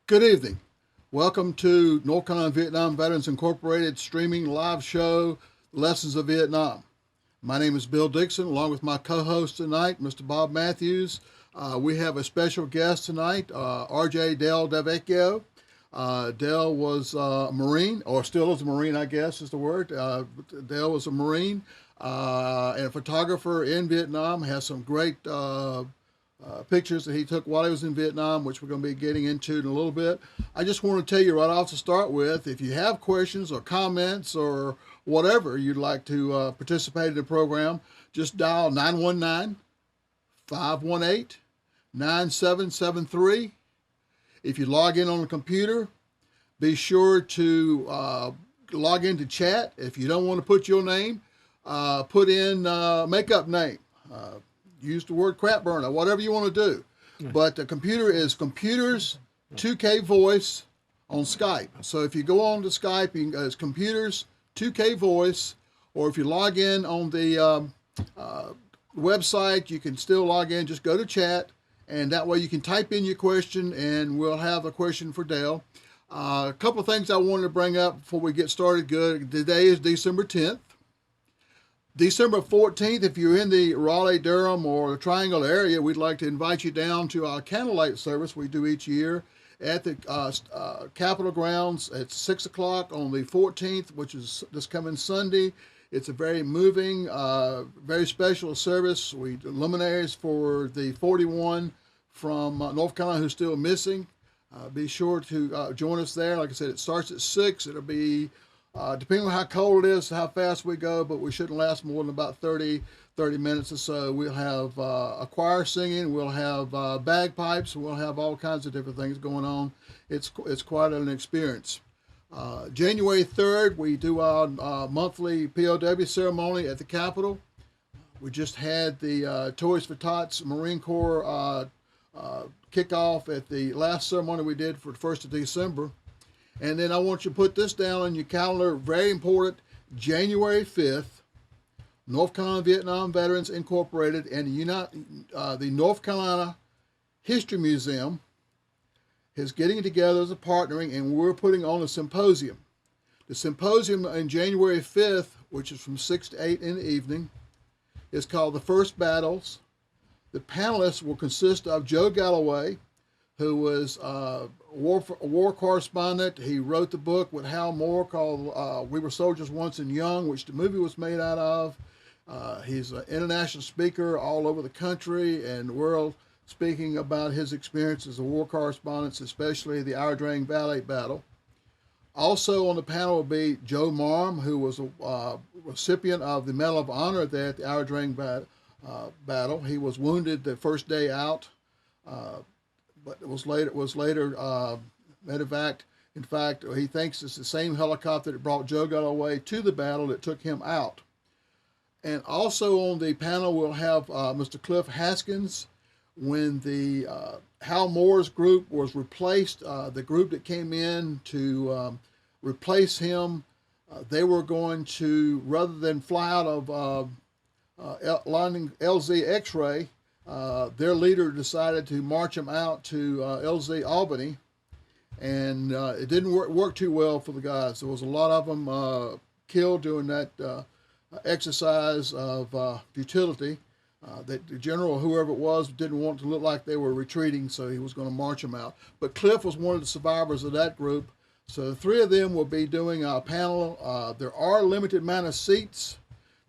Good evening. Welcome to North Carolina Vietnam Veterans Incorporated streaming live show, Lessons of Vietnam. My name is Bill Dixon, along with my co-host tonight, Mr. Bob Matthews. We have a special guest tonight, R.J. Del Vecchio. Dell was a Marine, or still is a Marine, I guess is the word. Dell was a Marine and a photographer in Vietnam, has some great pictures that he took while he was in Vietnam, which we're going to be getting into in a little bit. I just want to tell you right off to start with, if you have questions or comments or whatever you'd like to participate in the program, just dial 919 518 9773. If you log in on the computer, be sure to log into chat. If you don't want to put your name, put in makeup name. Use the word crap burner, whatever you want to do. But the computer is Computers 2K Voice on Skype. So if you go on to Skype, you can, it's Computers 2K Voice, or if you log in on the website, you can still log in. Just go to chat, and that way you can type in your question, and we'll have a question for Dale. A couple of things I wanted to bring up before we get started. Good. Today is December 10th. December 14th, if you're in the Raleigh, Durham, or the Triangle area, we'd like to invite you down to our candlelight service we do each year at the Capitol grounds at 6 o'clock on the 14th, which is this coming Sunday. It's a very moving, very special service. We do luminaries for the 41 from North Carolina who's still missing. Be sure to join us there. Like I said, it starts at 6. It'll be depending on how cold it is, how fast we go, but we shouldn't last more than about 30 minutes or so. We'll have a choir singing, we'll have bagpipes, we'll have all kinds of different things going on. It's quite an experience. January 3rd, we do our monthly POW ceremony at the Capitol. We just had the Toys for Tots Marine Corps kickoff at the last ceremony we did for the 1st of December. And then I want you to put this down on your calendar, very important, January 5th, North Carolina Vietnam Veterans Incorporated and the North Carolina History Museum is getting together as a partnering, and we're putting on a symposium. The symposium on January 5th, which is from 6 to 8 in the evening, is called The First Battles. The panelists will consist of Joe Galloway, who was a war correspondent. He wrote the book with Hal Moore called We Were Soldiers Once and Young, which the movie was made out of. He's an international speaker all over the country and the world, speaking about his experience as a war correspondent, especially the Our Drang Valley battle. Also on the panel will be Joe Marm, who was a recipient of the Medal of Honor there at the Our Drang battle. He was wounded the first day out. But it was later medevaced. In fact, he thinks it's the same helicopter that brought Joe Galloway to the battle that took him out. And also on the panel, we'll have Mr. Cliff Haskins. When the Hal Moore's group was replaced, the group that came in to replace him, they were going to, rather than fly out of landing LZ X-ray, their leader decided to march them out to LZ Albany, and it didn't work too well for the guys. There was a lot of them killed during that exercise of futility. That the general, whoever it was, didn't want to look like they were retreating, so he was going to march them out. But Cliff was one of the survivors of that group. So the three of them will be doing a panel. There are a limited amount of seats.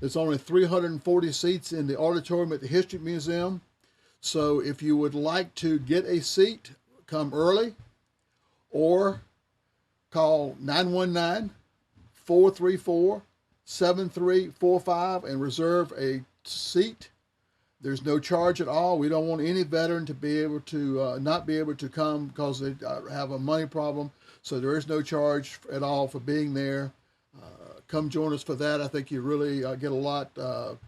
There's only 340 seats in the auditorium at the History Museum. So if you would like to get a seat, come early or call 919-434-7345 and reserve a seat. There's no charge at all. We don't want any veteran to be able to not be able to come because they have a money problem. So there is no charge at all for being there. Come join us for that. I think you really get a lot of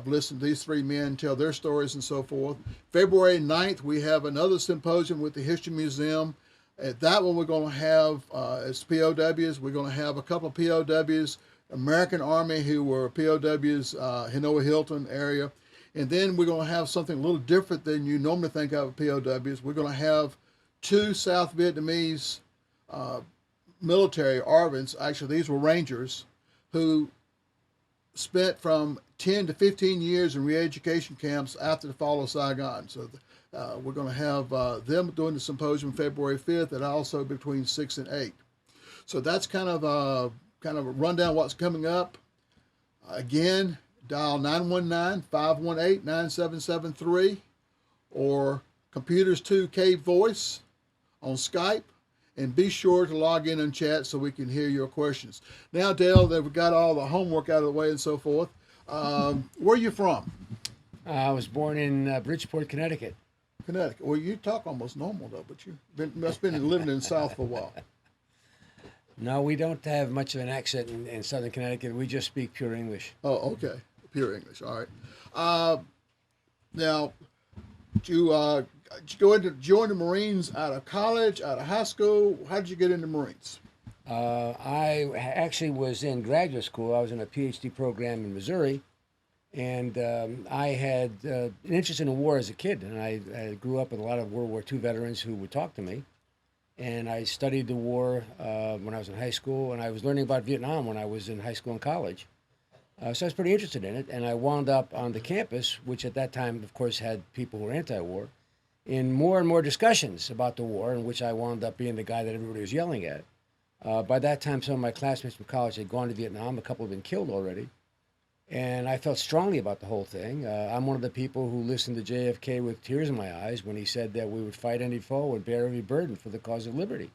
listening to these three men tell their stories and so forth. February 9th, we have another symposium with the History Museum. At that one, we're going to have, as POWs, we're going to have a couple of POWs, American Army who were POWs, Hanover Hilton area. And then we're going to have something a little different than you normally think of POWs. We're going to have two South Vietnamese military ARVNs. Actually, these were Rangers who spent from 10 to 15 years in re-education camps after the fall of Saigon. So we're going to have them doing the symposium February 5th, and also between 6 and 8. So that's kind of a rundown of what's coming up. Again, dial 919-518-9773 or Computers 2K Voice on Skype, and be sure to log in and chat so we can hear your questions. Now, Dale, that we've got all the homework out of the way and so forth, where are you from? I was born in Bridgeport, Connecticut. Connecticut. Well, you talk almost normal, though, but must have been living in the South for a while. No, we don't have much of an accent in Southern Connecticut. We just speak pure English. Oh, okay. Pure English. All right. Now, did you go into join the Marines out of college, out of high school? How did you get into Marines? I actually was in graduate school. I was in a PhD program in Missouri, and I had an interest in the war as a kid. And I grew up with a lot of World War II veterans who would talk to me. And I studied the war when I was in high school, and I was learning about Vietnam when I was in high school and college. So I was pretty interested in it, and I wound up on the campus, which at that time, of course, had people who were anti-war, in more and more discussions about the war, in which I wound up being the guy that everybody was yelling at. By that time, some of my classmates from college had gone to Vietnam. A couple had been killed already. And I felt strongly about the whole thing. I'm one of the people who listened to JFK with tears in my eyes when he said that we would fight any foe and bear every burden for the cause of liberty.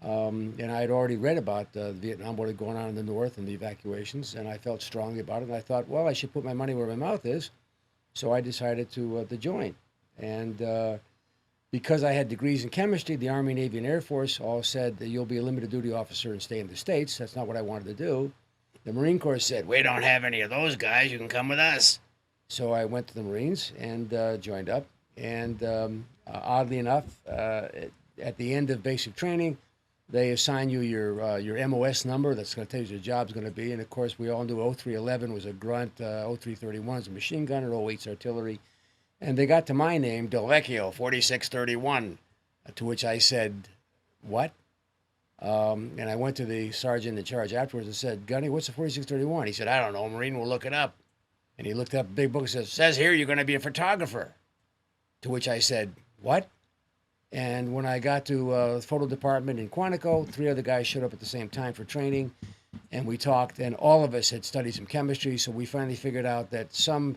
And I had already read about Vietnam, what had gone on in the North and the evacuations, and I felt strongly about it. And I thought, well, I should put my money where my mouth is. So I decided to join. And because I had degrees in chemistry, the Army, Navy, and Air Force all said that you'll be a limited duty officer and stay in the States. That's not what I wanted to do. The Marine Corps said, we don't have any of those guys. You can come with us. So I went to the Marines and joined up. And oddly enough, at the end of basic training, they assign you your MOS number. That's going to tell you what your job's going to be. And, of course, we all knew 0311 was a grunt, 0331 was a machine gunner, 08's artillery. And they got to my name, vecchio 4631, to which I said, what? And I went to the sergeant in charge afterwards and said, Gunny, what's a 4631? He said, I don't know, Marine, we'll look it up. And he looked up a big book and says here you're going to be a photographer. To which I said, what? And when I got to the photo department in Quantico, 3 other guys showed up at the same time for training, and we talked, and all of us had studied some chemistry, so we finally figured out that some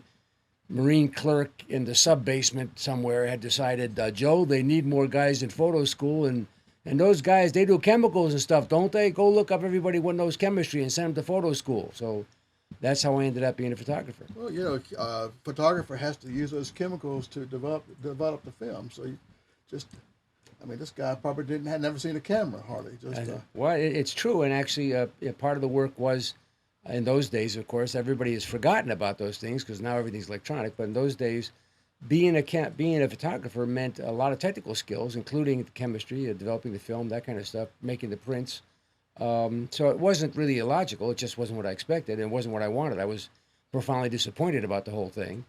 Marine clerk in the sub-basement somewhere had decided, Joe, they need more guys in photo school, and those guys, they do chemicals and stuff, don't they? Go look up everybody who knows chemistry and send them to photo school. So that's how I ended up being a photographer. Well, you know, a photographer has to use those chemicals to develop the film. So you just, I mean, this guy probably had never seen a camera hardly. Well, it's true. And actually, part of the work was, in those days, of course, everybody has forgotten about those things because now everything's electronic. But in those days, being a photographer meant a lot of technical skills, including chemistry, developing the film, that kind of stuff, making the prints. So it wasn't really illogical. It just wasn't what I expected. And it wasn't what I wanted. I was profoundly disappointed about the whole thing.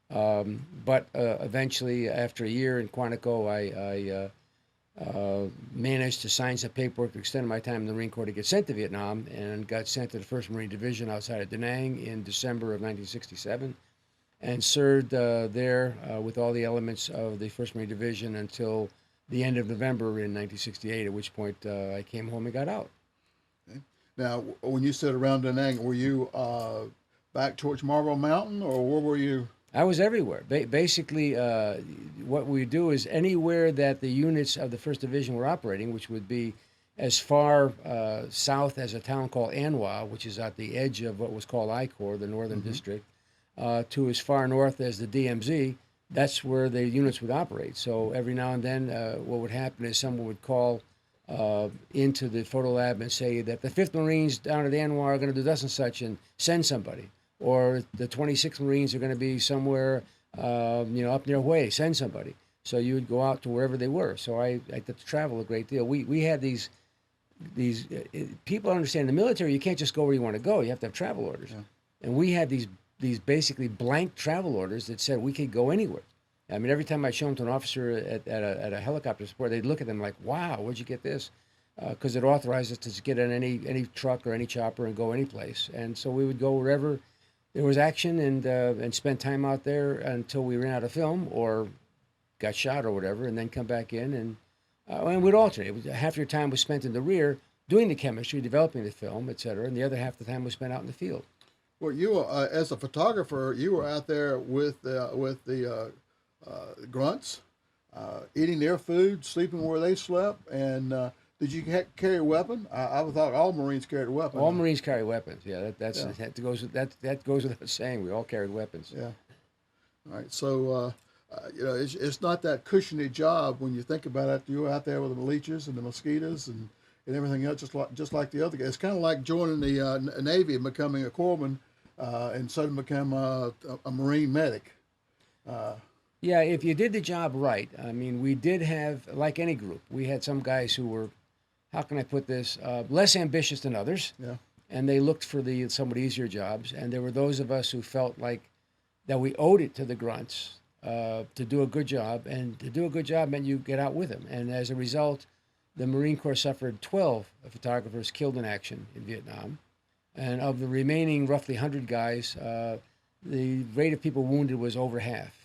But eventually, after a year in Quantico, I managed to sign some paperwork to extend my time in the Marine Corps to get sent to Vietnam, and got sent to the 1st Marine Division outside of Da Nang in December of 1967. And served there with all the elements of the 1st Marine Division until the end of November in 1968, at which point I came home and got out. Okay. Now, when you said around Da Nang, were you back towards Marble Mountain, or where were you? I was everywhere. Basically, what we do is anywhere that the units of the 1st Division were operating, which would be as far south as a town called An Hoa, which is at the edge of what was called I Corps, the Northern District, to as far north as the DMZ, that's where the units would operate. So every now and then, what would happen is someone would call into the photo lab and say that the 5th Marines down at An Hoa are going to do thus and such, and send somebody. Or the 26th Marines are going to be somewhere, up near Hue, send somebody. So you would go out to wherever they were. So I got to travel a great deal. We had these people understand in the military, you can't just go where you want to go. You have to have travel orders. Yeah. And we had these basically blank travel orders that said we could go anywhere. I mean, every time I show them to an officer at a helicopter support, they'd look at them like, "Wow, where'd you get this?" Because it authorized us to get in any truck or any chopper and go any place. And so we would go wherever there was action and spend time out there until we ran out of film or got shot or whatever, and then come back in and we'd alternate. Half your time was spent in the rear doing the chemistry, developing the film, et cetera, and the other half of the time was spent out in the field. Well, you as a photographer, you were out there with the grunts, eating their food, sleeping where they slept, and did you carry a weapon? I thought all Marines carried a weapon. All Marines carry weapons. Yeah, that goes without saying. We all carried weapons. Yeah. All right. So it's not that cushiony job when you think about it. You're out there with the leeches and the mosquitoes and everything else, just like the other guys. It's kind of like joining the Navy and becoming a corpsman, and suddenly become a Marine medic. Yeah, if you did the job right, I mean, we did have, like any group, we had some guys who were, how can I put this, less ambitious than others. Yeah. And they looked for the somewhat easier jobs. And there were those of us who felt like that we owed it to the grunts to do a good job. And to do a good job meant you get out with them. And as a result, the Marine Corps suffered 12 photographers killed in action in Vietnam. And of the remaining roughly 100 guys, the rate of people wounded was over half.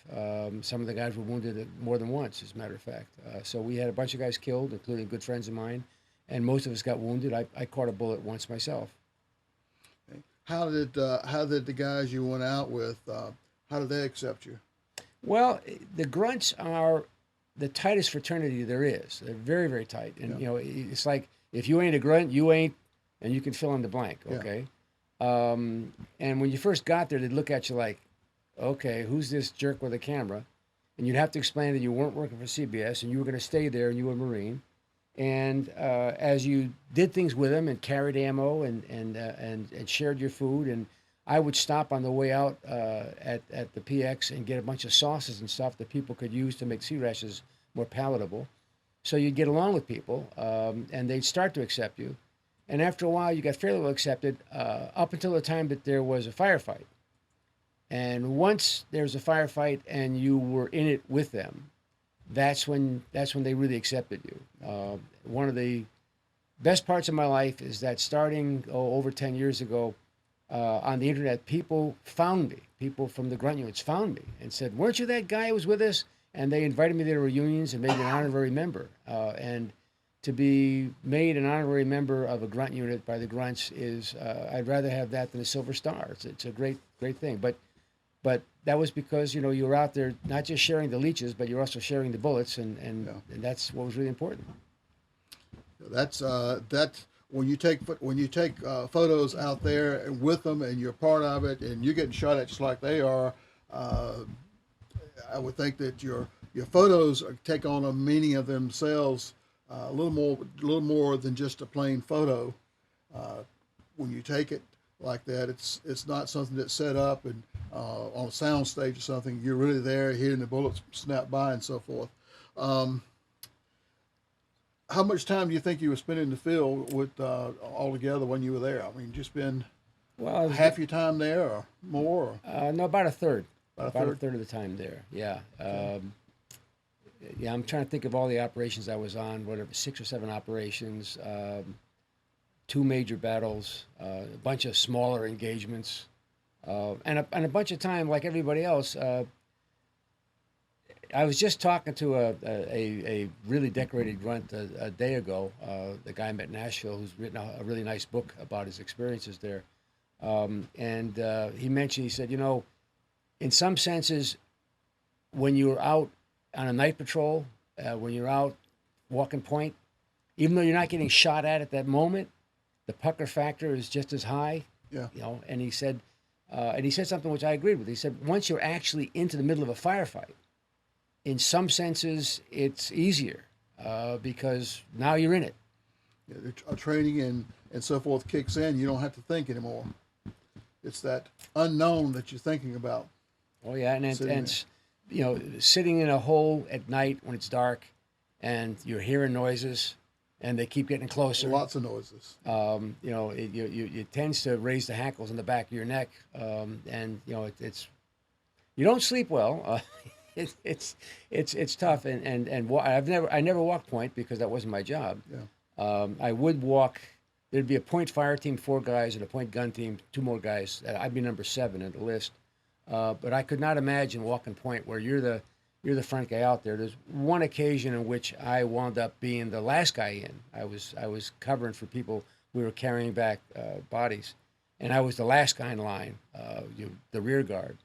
Some of the guys were wounded more than once, as a matter of fact. So we had a bunch of guys killed, including good friends of mine, and most of us got wounded. I caught a bullet once myself. How did the guys you went out with, how did they accept you? Well, the grunts are the tightest fraternity there is. They're very, very tight. And, you know, it's like, if you ain't a grunt, you ain't, and you can fill in the blank, okay? Yeah. And when you first got there, they'd look at you like, okay, who's this jerk with a camera? And you'd have to explain that you weren't working for CBS and you were going to stay there and you were a Marine. And as you did things with them and carried ammo and shared your food, and I would stop on the way out at the PX and get a bunch of sauces and stuff that people could use to make sea rashes more palatable. So you'd get along with people, and they'd start to accept you. And after a while, you got fairly well accepted up until the time that there was a firefight. And once there was a firefight and you were in it with them, that's when they really accepted you. One of the best parts of my life is that starting over 10 years ago, on the internet, people found me. People from the grunt units found me and said, "Weren't you that guy who was with us?" And they invited me to their reunions and made me an honorary member. And to be made an honorary member of a grunt unit by the grunts is, I'd rather have that than a silver star. It's a great thing. But that was because, you know, you were out there not just sharing the leeches, but you're also sharing the bullets, and that's what was really important. That's when you take photos out there and with them, and you're part of it, and you're getting shot at just like they are. I would think that your photos take on a meaning of themselves, a little more than just a plain photo. When you take it like that, it's not something that's set up and on a sound stage or something. You're really there, hearing the bullets snap by and so forth. How much time do you think you were spending in the field with all together when you were there? I mean, did you spend half your time there or more? No, about a third. About a third of the time there. Yeah. Yeah, I'm trying to think of all the operations I was on. Whatever, 6 or 7 operations, 2 major battles, a bunch of smaller engagements, and a bunch of time, like everybody else. I was just talking to a really decorated grunt a day ago, the guy I met in Nashville, who's written a really nice book about his experiences there. And he mentioned, he said, you know, in some senses, when you're out on a night patrol, when you're out walking point, even though you're not getting shot at that moment, the pucker factor is just as high. Yeah. You know, and he said something which I agreed with. He said, once you're actually into the middle of a firefight, in some senses, it's easier because now you're in it. Yeah, the training and so forth kicks in. You don't have to think anymore. It's that unknown that you're thinking about. Oh yeah, and you know, sitting in a hole at night when it's dark, and you're hearing noises, and they keep getting closer. Lots of noises. You know, it tends to raise the hackles in the back of your neck, and you know, it's you don't sleep well. It's tough, I never walked point because that wasn't my job. Yeah. I would walk. There'd be a point fire team, 4 guys, and a point gun team, 2 more guys. I'd be number 7 in the list. But I could not imagine walking point where you're the front guy out there. There's one occasion in which I wound up being the last guy in. I was covering for people. We were carrying back bodies, and I was the last guy in line, the rear guard.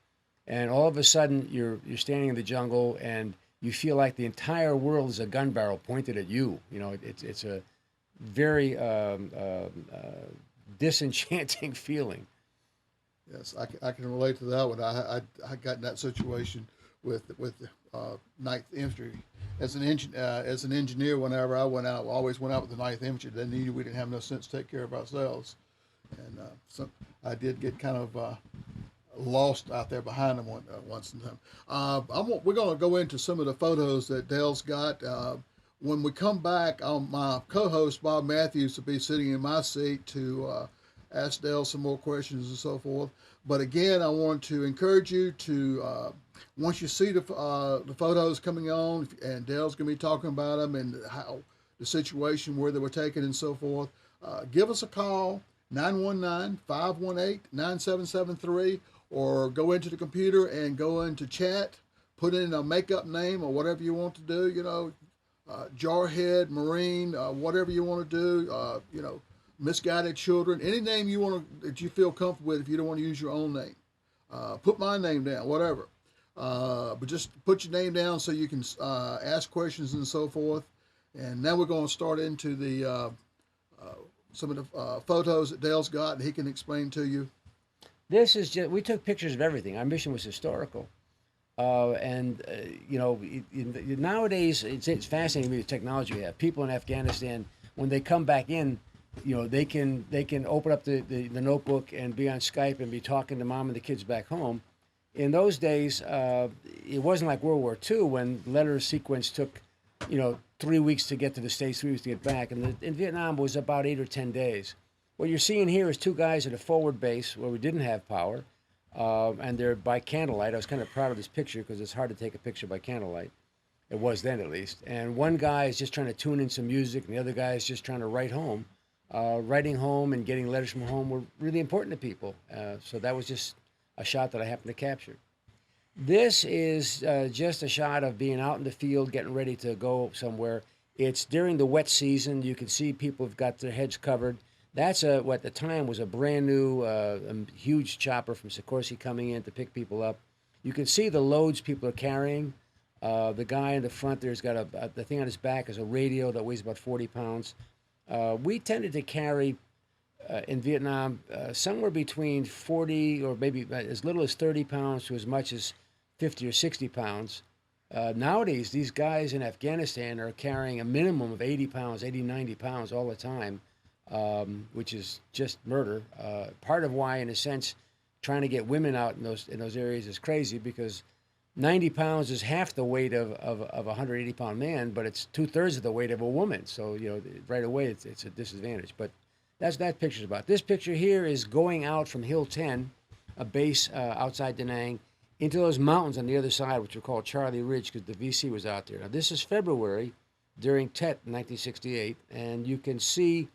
And all of a sudden, you're standing in the jungle, and you feel like the entire world is a gun barrel pointed at you. You know, it's a very disenchanting feeling. Yes, I can relate to that one. I got in that situation with Ninth Infantry as an engineer. Whenever I went out, I always went out with the Ninth Infantry. They knew we didn't have enough sense to take care of ourselves, and so I did get kind of lost out there behind them once in time. We're going to go into some of the photos that Dale's got. When we come back, my co-host Bob Matthews will be sitting in my seat to ask Dale some more questions and so forth. But again, I want to encourage you to once you see the photos coming on, and Dale's going to be talking about them and how the situation where they were taken and so forth, give us a call, 919-518-9773, or go into the computer and go into chat, put in a makeup name or whatever you want to do, Jarhead, Marine, whatever you want to do, misguided children, any name you want to, that you feel comfortable with if you don't want to use your own name. Put my name down, whatever. But just put your name down so you can ask questions and so forth. And now we're going to start into the some of the photos that Dale's got, and he can explain to you. This is just, we took pictures of everything. Our mission was historical. Nowadays, it's fascinating to me the technology we have. People in Afghanistan, when they come back in, they can open up the notebook and be on Skype and be talking to mom and the kids back home. In those days, it wasn't like World War II when letter sequence took, 3 weeks to get to the States, 3 weeks to get back. And in Vietnam, it was about 8 or 10 days. What you're seeing here is 2 guys at a forward base where we didn't have power, and they're by candlelight. I was kind of proud of this picture because it's hard to take a picture by candlelight. It was then, at least. And one guy is just trying to tune in some music, and the other guy is just trying to write home. Writing home and getting letters from home were really important to people. So that was just a shot that I happened to capture. This is just a shot of being out in the field, getting ready to go somewhere. It's during the wet season. You can see people have got their heads covered. That's what at the time was a brand new, huge chopper from Sikorsky coming in to pick people up. You can see the loads people are carrying. The guy in the front there's got the thing on his back is a radio that weighs about 40 pounds. We tended to carry in Vietnam somewhere between 40 or maybe as little as 30 pounds to as much as 50 or 60 pounds. Nowadays, these guys in Afghanistan are carrying a minimum of 80 pounds, 80, 90 pounds all the time, which is just murder. Part of why, in a sense, trying to get women out in those areas is crazy because 90 pounds is half the weight of a 180-pound man, but it's 2/3 of the weight of a woman. So, right away, it's a disadvantage. But that's that picture's about. This picture here is going out from Hill 10, a base outside Da Nang, into those mountains on the other side, which are called Charlie Ridge because the VC was out there. Now, this is February during Tet in 1968, and you can see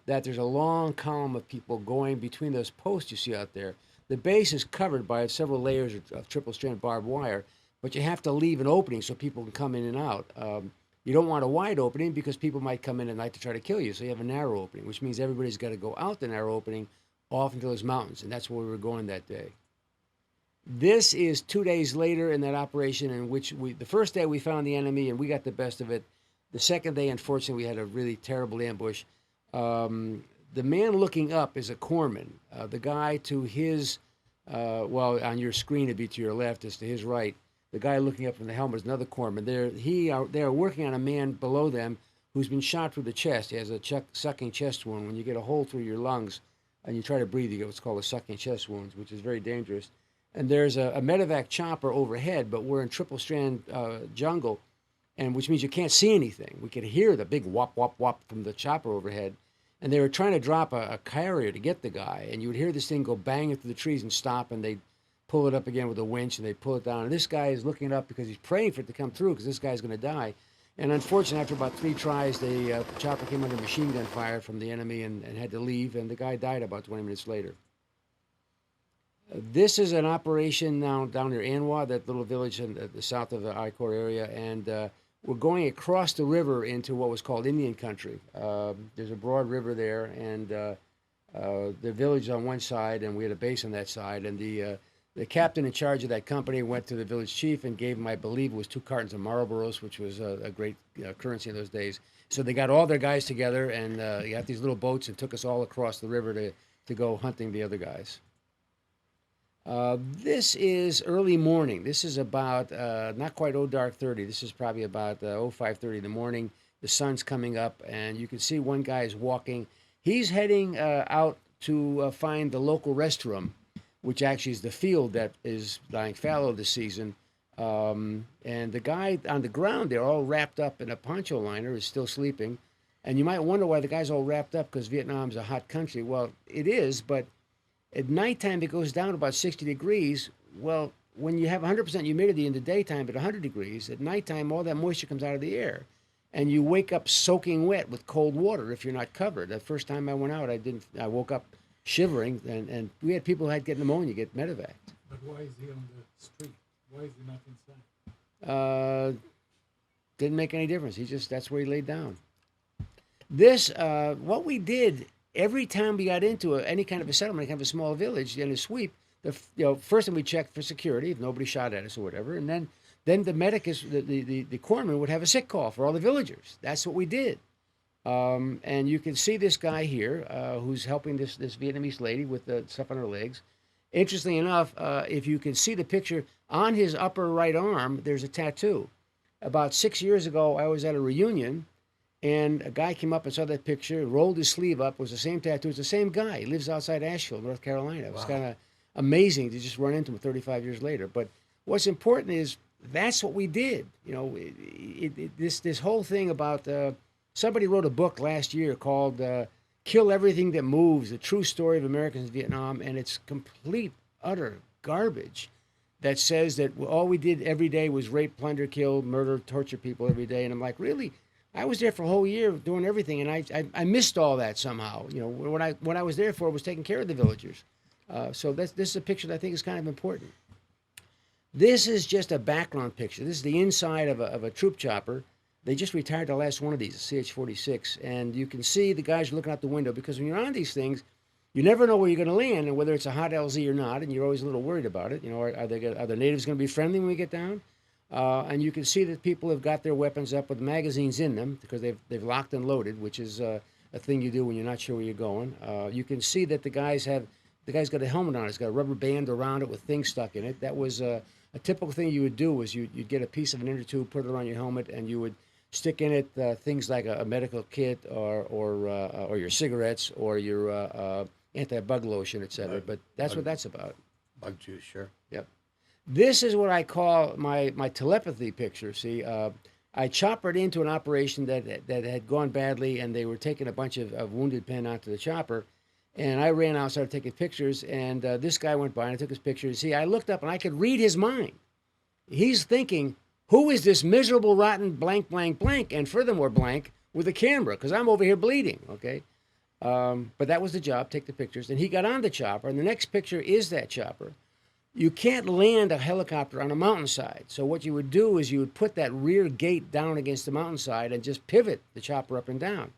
that there's a long column of people going between those posts you see out there. The base is covered by several layers of triple-strand barbed wire, but you have to leave an opening so people can come in and out. You don't want a wide opening because people might come in at night to try to kill you, so you have a narrow opening, which means everybody's got to go out the narrow opening off into those mountains, and that's where we were going that day. This is 2 days later in that operation in which the first day we found the enemy and we got the best of it. The second day, unfortunately, we had a really terrible ambush. The man looking up is a corpsman. The guy to his, on your screen it'd be to your left, is to his right. The guy looking up from the helmet is another corpsman. They are working on a man below them who's been shot through the chest. He has a sucking chest wound. When you get a hole through your lungs and you try to breathe, you get what's called a sucking chest wound, which is very dangerous. And there's a medevac chopper overhead, but we're in triple-strand jungle, and which means you can't see anything. We could hear the big whop, whop, whop from the chopper overhead. And they were trying to drop a carrier to get the guy, and you would hear this thing go banging through the trees and stop, and they'd pull it up again with a winch, and they pull it down. And this guy is looking up because he's praying for it to come through because this guy's going to die. And unfortunately, after about 3 tries, the chopper came under machine gun fire from the enemy and had to leave, and the guy died about 20 minutes later. This is an operation down near Anwa, that little village in the south of the I-Corps area, and we're going across the river into what was called Indian country. There's a broad river there, and the village on one side, and we had a base on that side, and the captain in charge of that company went to the village chief and gave him, I believe it was 2 cartons of Marlboros, which was a great currency in those days. So they got all their guys together and got these little boats and took us all across the river to go hunting the other guys. This is early morning. This is about not quite dark 30. This is probably about 05:30 in the morning. The sun's coming up, and you can see one guy is walking. He's heading out to find the local restroom, which actually is the field that is lying fallow this season. And the guy on the ground there, all wrapped up in a poncho liner, is still sleeping. And you might wonder why the guy's all wrapped up, because Vietnam's a hot country. Well, it is, but at nighttime it goes down to about 60 degrees. Well, when you have 100% humidity in the daytime at 100 degrees, at nighttime all that moisture comes out of the air. And you wake up soaking wet with cold water if you're not covered. The first time I went out, I woke up shivering, and we had people who had get pneumonia, get medevac. But why is he on the street? Why is he not inside? Didn't make any difference. That's where he laid down. This, what we did every time we got into any kind of a settlement, any kind of a small village in a sweep, first thing we checked for security, if nobody shot at us or whatever, and then the medic the corpsman would have a sick call for all the villagers. That's what we did. And you can see this guy here who's helping this Vietnamese lady with the stuff on her legs. Interestingly enough, if you can see the picture, on his upper right arm, there's a tattoo. About 6 years ago, I was at a reunion, and a guy came up and saw that picture, rolled his sleeve up, was the same tattoo. It's the same guy. He lives outside Asheville, North Carolina. It was kind of amazing to just run into him 35 years later. But what's important is that's what we did. This whole thing about... somebody wrote a book last year called Kill Everything That Moves, The True Story of Americans in Vietnam, and it's complete, utter garbage that says that all we did every day was rape, plunder, kill, murder, torture people every day. And I'm like, really? I was there for a whole year doing everything, and I missed all that somehow. What I was there for was taking care of the villagers. So this is a picture that I think is kind of important. This is just a background picture. This is the inside of a troop chopper. They just retired the last one of these, a CH-46, and you can see the guys are looking out the window, because when you're on these things, you never know where you're going to land and whether it's a hot LZ or not, and you're always a little worried about it. Are the natives going to be friendly when we get down? And you can see that people have got their weapons up with magazines in them because they've locked and loaded, which is a thing you do when you're not sure where you're going. You can see that the guy's got a helmet on. It's got a rubber band around it with things stuck in it. That was a typical thing you would do was you'd get a piece of an inner tube, put it around your helmet, and you would stick in it things like a medical kit or your cigarettes or your anti-bug lotion, etc. But that's what that's about. Bug juice, sure. Yep. This is what I call my telepathy picture. See, I choppered into an operation that had gone badly, and they were taking a bunch of wounded men onto the chopper. And I ran out, started taking pictures, and this guy went by and I took his picture. See, I looked up and I could read his mind. He's thinking, who is this miserable, rotten, blank, blank, blank, and furthermore blank, with a camera, because I'm over here bleeding, okay? But that was the job, take the pictures. And he got on the chopper, and the next picture is that chopper. You can't land a helicopter on a mountainside. So what you would do is you would put that rear gate down against the mountainside and just pivot the chopper up and down.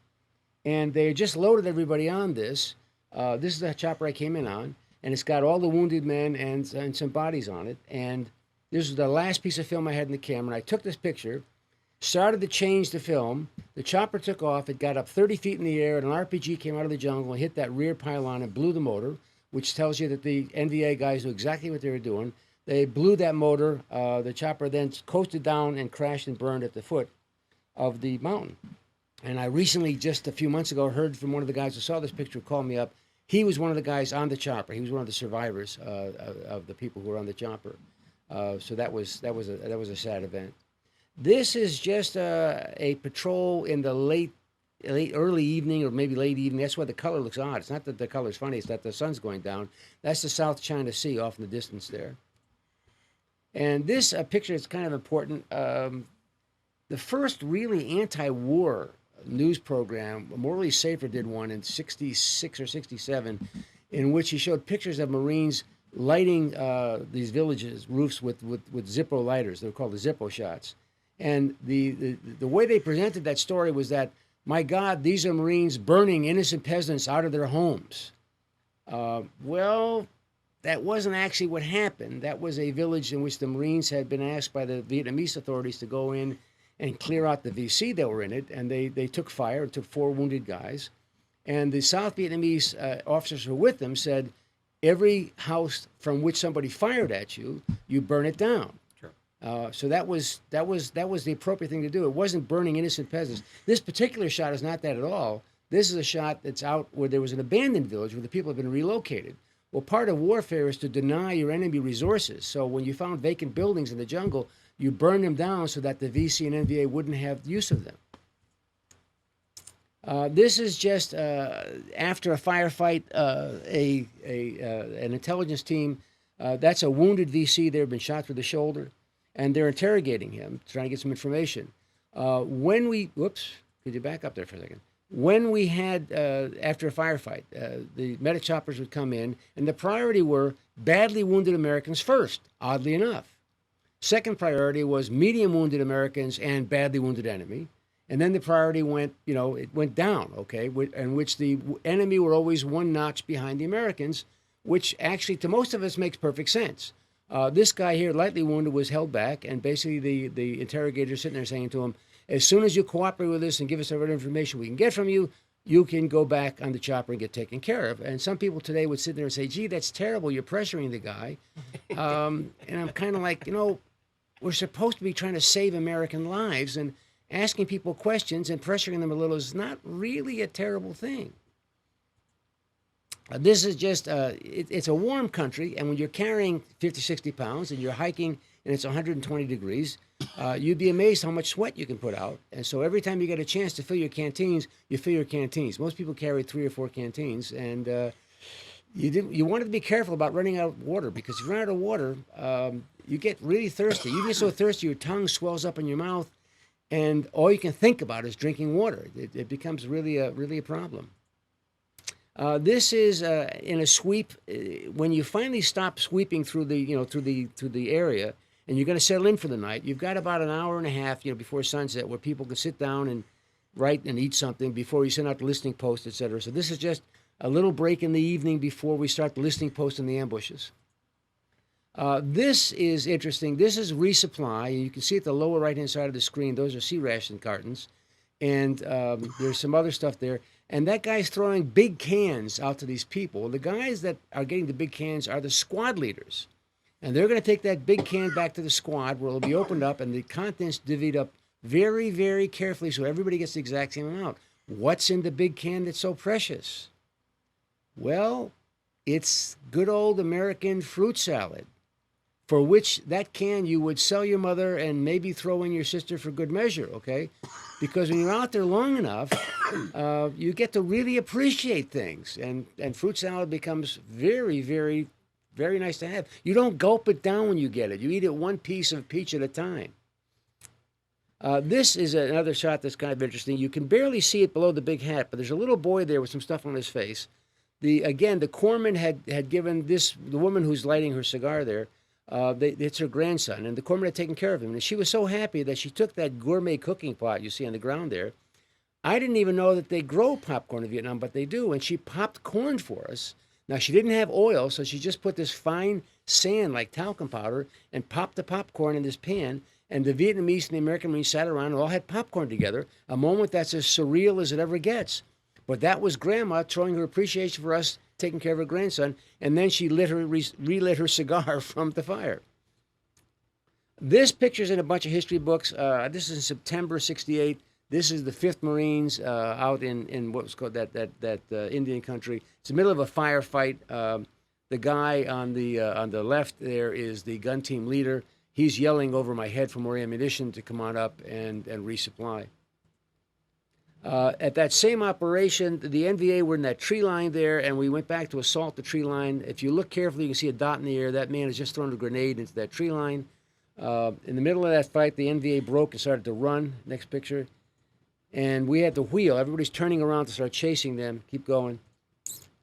And they just loaded everybody on this. This is the chopper I came in on, and it's got all the wounded men and some bodies on it. And this is the last piece of film I had in the camera. And I took this picture, started to change the film. The chopper took off. It got up 30 feet in the air, and an RPG came out of the jungle and hit that rear pylon and blew the motor, which tells you that the NVA guys knew exactly what they were doing. They blew that motor. The chopper then coasted down and crashed and burned at the foot of the mountain. And I recently, just a few months ago, heard from one of the guys who saw this picture call me up. He was one of the guys on the chopper. He was one of the survivors of the people who were on the chopper. So that was a sad event. This is just a patrol in the early evening or maybe late evening. That's why the color looks odd. It's not that the color's funny. It's that the sun's going down. That's the South China Sea off in the distance there. And this picture is kind of important. The first really anti-war news program, Morley Safer did one in 66 or 67, in which he showed pictures of Marines lighting these villages' roofs with Zippo lighters. They were called the Zippo shots. And the way they presented that story was that, my God, these are Marines burning innocent peasants out of their homes. Well, that wasn't actually what happened. That was a village in which the Marines had been asked by the Vietnamese authorities to go in and clear out the VC that were in it, and they took fire and took 4 wounded guys. And the South Vietnamese officers who were with them said, every house from which somebody fired at you, you burn it down. Sure. So that was the appropriate thing to do. It wasn't burning innocent peasants. This particular shot is not that at all. This is a shot that's out where there was an abandoned village where the people have been relocated. Well, part of warfare is to deny your enemy resources. So when you found vacant buildings in the jungle, you burned them down so that the VC and NVA wouldn't have use of them. This is just after a firefight, an intelligence team. That's a wounded VC. They've been shot through the shoulder, and they're interrogating him, trying to get some information. Whoops, could you back up there for a second? When we had, after a firefight, the medic choppers would come in, and the priority were badly wounded Americans first, oddly enough. Second priority was medium wounded Americans and badly wounded enemy. And then the priority went, it went down, okay, in which the enemy were always one notch behind the Americans, which actually to most of us makes perfect sense. This guy here, lightly wounded, was held back, and basically the interrogator sitting there saying to him, as soon as you cooperate with us and give us whatever information we can get from you, you can go back on the chopper and get taken care of. And some people today would sit there and say, gee, that's terrible, you're pressuring the guy. And I'm kind of like, we're supposed to be trying to save American lives, and asking people questions and pressuring them a little is not really a terrible thing. This is just, it's a warm country, and when you're carrying 50, 60 pounds and you're hiking and it's 120 degrees, you'd be amazed how much sweat you can put out. And so every time you get a chance to fill your canteens, you fill your canteens. Most people carry 3 or 4 canteens, and you wanted to be careful about running out of water, because if you run out of water, you get really thirsty. You get so thirsty your tongue swells up in your mouth, and all you can think about is drinking water. It becomes really a problem. This is in a sweep. When you finally stop sweeping through the area, and you're going to settle in for the night, you've got about an hour and a half, before sunset, where people can sit down and write and eat something before you send out the listening post, etc. So this is just a little break in the evening before we start the listening post and the ambushes. This is interesting. This is resupply. You can see at the lower right-hand side of the screen, those are sea ration cartons. And there's some other stuff there. And that guy's throwing big cans out to these people. The guys that are getting the big cans are the squad leaders. And they're going to take that big can back to the squad, where it'll be opened up and the contents divvied up very, very carefully so everybody gets the exact same amount. What's in the big can that's so precious? Well, it's good old American fruit salad, for which that can you would sell your mother and maybe throw in your sister for good measure, okay? Because when you're out there long enough, you get to really appreciate things, and fruit salad becomes very, very, very nice to have. You don't gulp it down when you get it. You eat it one piece of peach at a time. This is another shot that's kind of interesting. You can barely see it below the big hat, but there's a little boy there with some stuff on his face. The corpsman had given the woman who's lighting her cigar there, it's her grandson, and the corpsman had taken care of him. And she was so happy that she took that gourmet cooking pot you see on the ground there. I didn't even know that they grow popcorn in Vietnam, but they do. And she popped corn for us. Now, she didn't have oil, so she just put this fine sand like talcum powder and popped the popcorn in this pan. And the Vietnamese and the American Marines sat around and all had popcorn together, a moment that's as surreal as it ever gets. But that was Grandma showing her appreciation for us taking care of her grandson, and then she relit her cigar from the fire. This picture's in a bunch of history books. This is in September '68. This is the 5th Marines out in what was called that Indian country. It's the middle of a firefight. The guy on the left there is the gun team leader. He's yelling over my head for more ammunition to come on up and resupply. At that same operation, the NVA were in that tree line there, and we went back to assault the tree line. If you look carefully, you can see a dot in the air. That man has just thrown a grenade into that tree line. In the middle of that fight, the NVA broke and started to run. Next picture. And we had the wheel. Everybody's turning around to start chasing them. Keep going.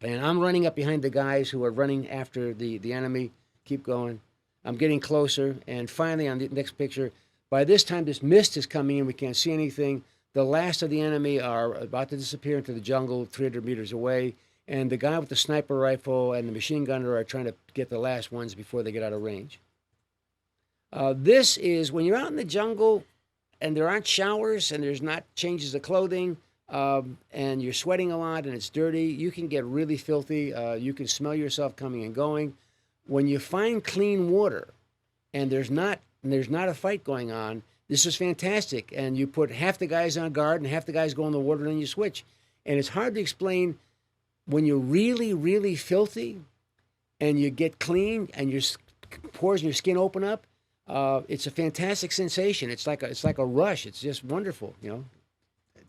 And I'm running up behind the guys who are running after the enemy. Keep going. I'm getting closer. And finally, on the next picture, by this time, this mist is coming in. We can't see anything. The last of the enemy are about to disappear into the jungle 300 meters away. And the guy with the sniper rifle and the machine gunner are trying to get the last ones before they get out of range. This is when you're out in the jungle and there aren't showers and there's not changes of clothing, and you're sweating a lot and it's dirty, you can get really filthy. You can smell yourself coming and going. When you find clean water and there's not a fight going on, this is fantastic. And you put half the guys on guard and half the guys go in the water, and then you switch. And it's hard to explain when you're really, really filthy and you get clean and your pores in your skin open up. It's a fantastic sensation. It's like a rush. It's just wonderful, you know.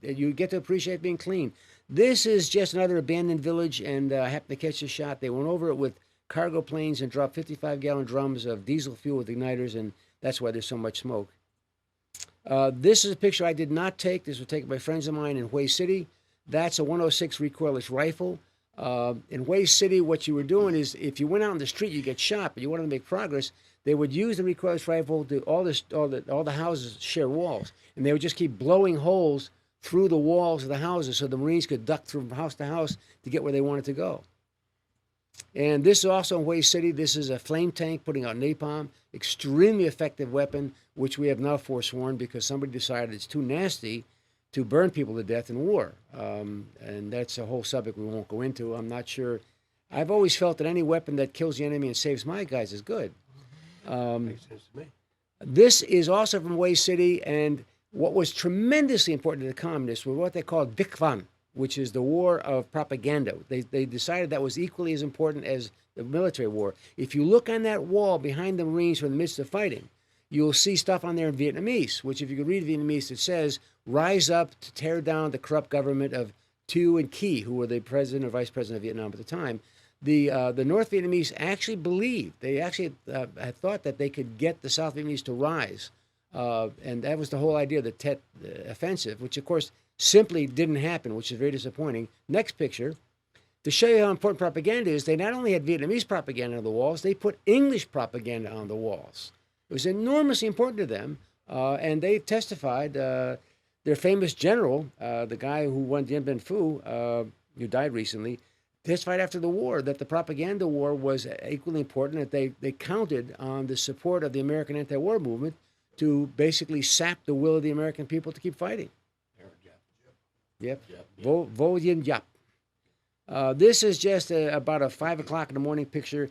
You get to appreciate being clean. This is just another abandoned village, and I happened to catch a shot. They went over it with cargo planes and dropped 55-gallon drums of diesel fuel with igniters, and that's why there's so much smoke. This is a picture I did not take. This was taken by friends of mine in Hue City. That's a 106 recoilless rifle. In Hue City, what you were doing is if you went out in the street, you get shot, but you wanted to make progress, they would use the recoilless rifle to all the houses share walls, and they would just keep blowing holes through the walls of the houses so the Marines could duck from house to house to get where they wanted to go. And this is also in Hue City. This is a flame tank putting out napalm, extremely effective weapon, which we have now forsworn because somebody decided it's too nasty to burn people to death in war. And that's a whole subject we won't go into. I'm not sure. I've always felt that any weapon that kills the enemy and saves my guys is good. Makes sense to me. This is also from Hue City, and what was tremendously important to the communists was what they called Vikvan, which is the war of propaganda. They decided that was equally as important as the military war. If you look on that wall behind the Marines who are in the midst of fighting, you'll see stuff on there in Vietnamese, which if you could read Vietnamese, it says, rise up to tear down the corrupt government of Tu and Ky, who were the president or vice president of Vietnam at the time. The North Vietnamese actually believed, they actually had thought that they could get the South Vietnamese to rise. And that was the whole idea of the Tet offensive, which of course simply didn't happen, which is very disappointing. Next picture. To show you how important propaganda is, they not only had Vietnamese propaganda on the walls, they put English propaganda on the walls. It was enormously important to them, and they testified. Their famous general, the guy who won Dien Bien Phu, who died recently, testified after the war that the propaganda war was equally important, that they counted on the support of the American anti-war movement to basically sap the will of the American people to keep fighting. Yep. Vo Yin Yap. This is just about a 5 o'clock in the morning picture.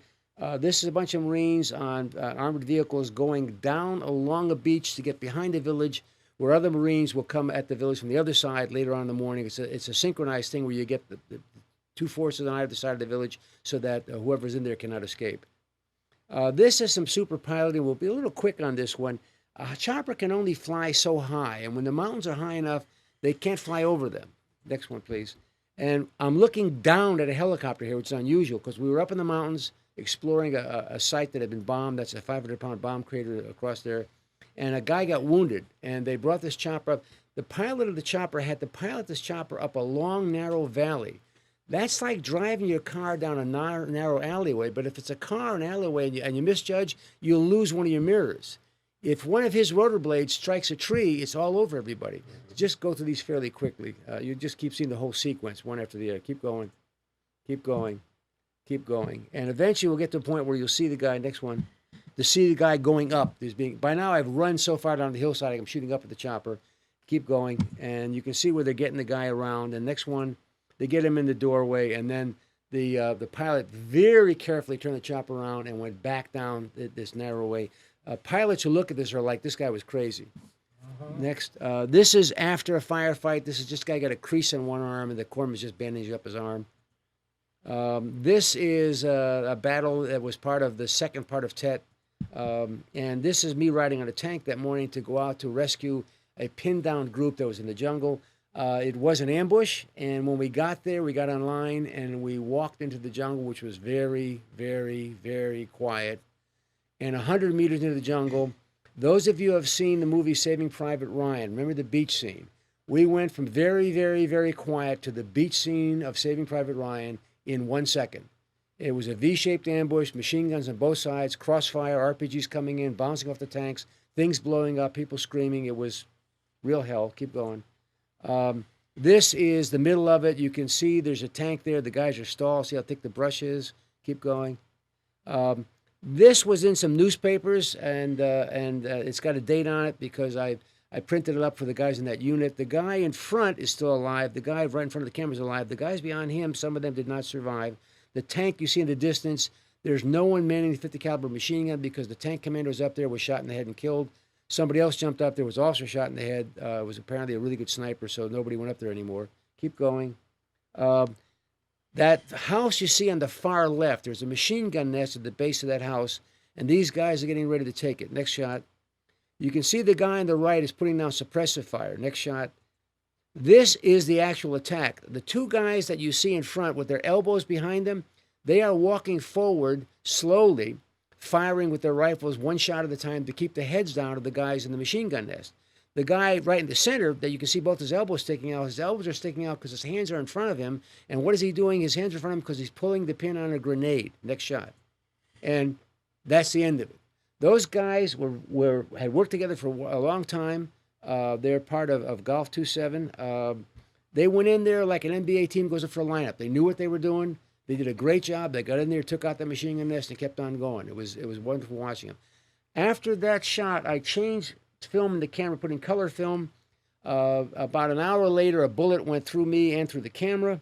This is a bunch of Marines on armored vehicles going down along a beach to get behind the village, where other Marines will come at the village from the other side later on in the morning. It's a synchronized thing where you get the two forces on either side of the village so that whoever's in there cannot escape. This is some super piloting. We'll be a little quick on this one. A chopper can only fly so high, and when the mountains are high enough, they can't fly over them. Next one, please. And I'm looking down at a helicopter here, which is unusual because we were up in the mountains exploring a site that had been bombed. That's a 500-pound bomb crater across there. And a guy got wounded, and they brought this chopper up. The pilot of the chopper had to pilot this chopper up a long, narrow valley. That's like driving your car down a narrow alleyway, but if it's a car, an alleyway, and you misjudge, you'll lose one of your mirrors. If one of his rotor blades strikes a tree, it's all over everybody. Just go through these fairly quickly. You just keep seeing the whole sequence, one after the other. Keep going, keep going, keep going. And eventually we'll get to a point where you'll see the guy, next one, to see the guy going up. By now I've run so far down the hillside, I'm shooting up at the chopper. Keep going, and you can see where they're getting the guy around. And next one, they get him in the doorway, and then the pilot very carefully turned the chopper around and went back down this narrow way. Pilots who look at this are like, this guy was crazy. Next, this is after a firefight. This is just a guy got a crease in one arm, and the corpsman is just bandaging up his arm. This is a battle that was part of the second part of Tet. And this is me riding on a tank that morning to go out to rescue a pinned down group that was in the jungle. It was an ambush, and when we got there, we got online, and we walked into the jungle, which was very, very, very quiet. And 100 meters into the jungle, Those of you who have seen the movie Saving Private Ryan, remember the beach scene? We went from very, very, very quiet to the beach scene of Saving Private Ryan in 1 second. It was a V-shaped ambush, machine guns on both sides, crossfire, RPGs coming in, bouncing off the tanks, things blowing up, people screaming. It was real hell. Keep going. This is the middle of it. You can see there's a tank there. The guys are stalled. See how thick the brush is? Keep going. This was in some newspapers, and it's got a date on it because I printed it up for the guys in that unit. The guy in front is still alive. The guy right in front of the camera is alive. The guys behind him, some of them did not survive. The tank you see in the distance, there's no one manning the 50 caliber machine gun because the tank commander was up there, was shot in the head and killed. Somebody else jumped up there, was also shot in the head. Was apparently a really good sniper, so nobody went up there anymore. Keep going. That house you see on the far left, there's a machine gun nest at the base of that house, and these guys are getting ready to take it. Next shot. You can see the guy on the right is putting down suppressive fire. Next shot. This is the actual attack. The two guys that you see in front with their elbows behind them, they are walking forward slowly, firing with their rifles one shot at a time to keep the heads down of the guys in the machine gun nest. The guy right in the center that you can see both his elbows sticking out, his elbows are sticking out because his hands are in front of him. And what is he doing? His hands are in front of him because he's pulling the pin on a grenade. Next shot. And that's the end of it. Those guys had worked together for a long time. They're part of Golf 2-7. They went in there like an NBA team goes up for a lineup. They knew what they were doing. They did a great job. They got in there, took out the machine gun nest, and kept on going. It was wonderful watching them. After that shot, I changed film in the camera, put in color film. About an hour later, a bullet went through me and through the camera,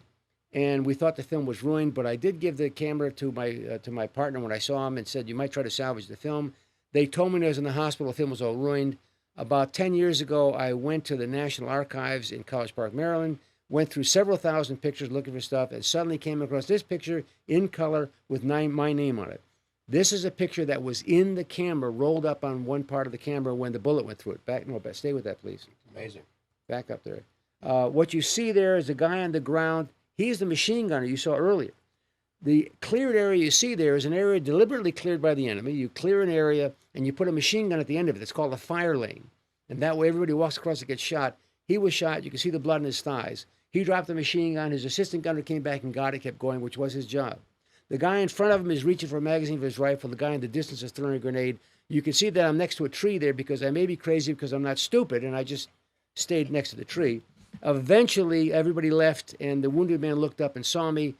and we thought the film was ruined. But I did give the camera to my partner when I saw him and said, "You might try to salvage the film." They told me when I was in the hospital, the film was all ruined. About 10 years ago, I went to the National Archives in College Park, Maryland, went through several thousand pictures looking for stuff, and suddenly came across this picture in color with my name on it. This is a picture that was in the camera, rolled up on one part of the camera when the bullet went through it. Stay with that, please. Amazing. Back up there. What you see there is a guy on the ground. He's the machine gunner you saw earlier. The cleared area you see there is an area deliberately cleared by the enemy. You clear an area, and you put a machine gun at the end of it. It's called a fire lane. And that way everybody who walks across it gets shot. He was shot. You can see the blood in his thighs. He dropped the machine gun. His assistant gunner came back and got it, kept going, which was his job. The guy in front of him is reaching for a magazine for his rifle. The guy in the distance is throwing a grenade. You can see that I'm next to a tree there because I may be crazy because I'm not stupid, and I just stayed next to the tree. Eventually, everybody left, and the wounded man looked up and saw me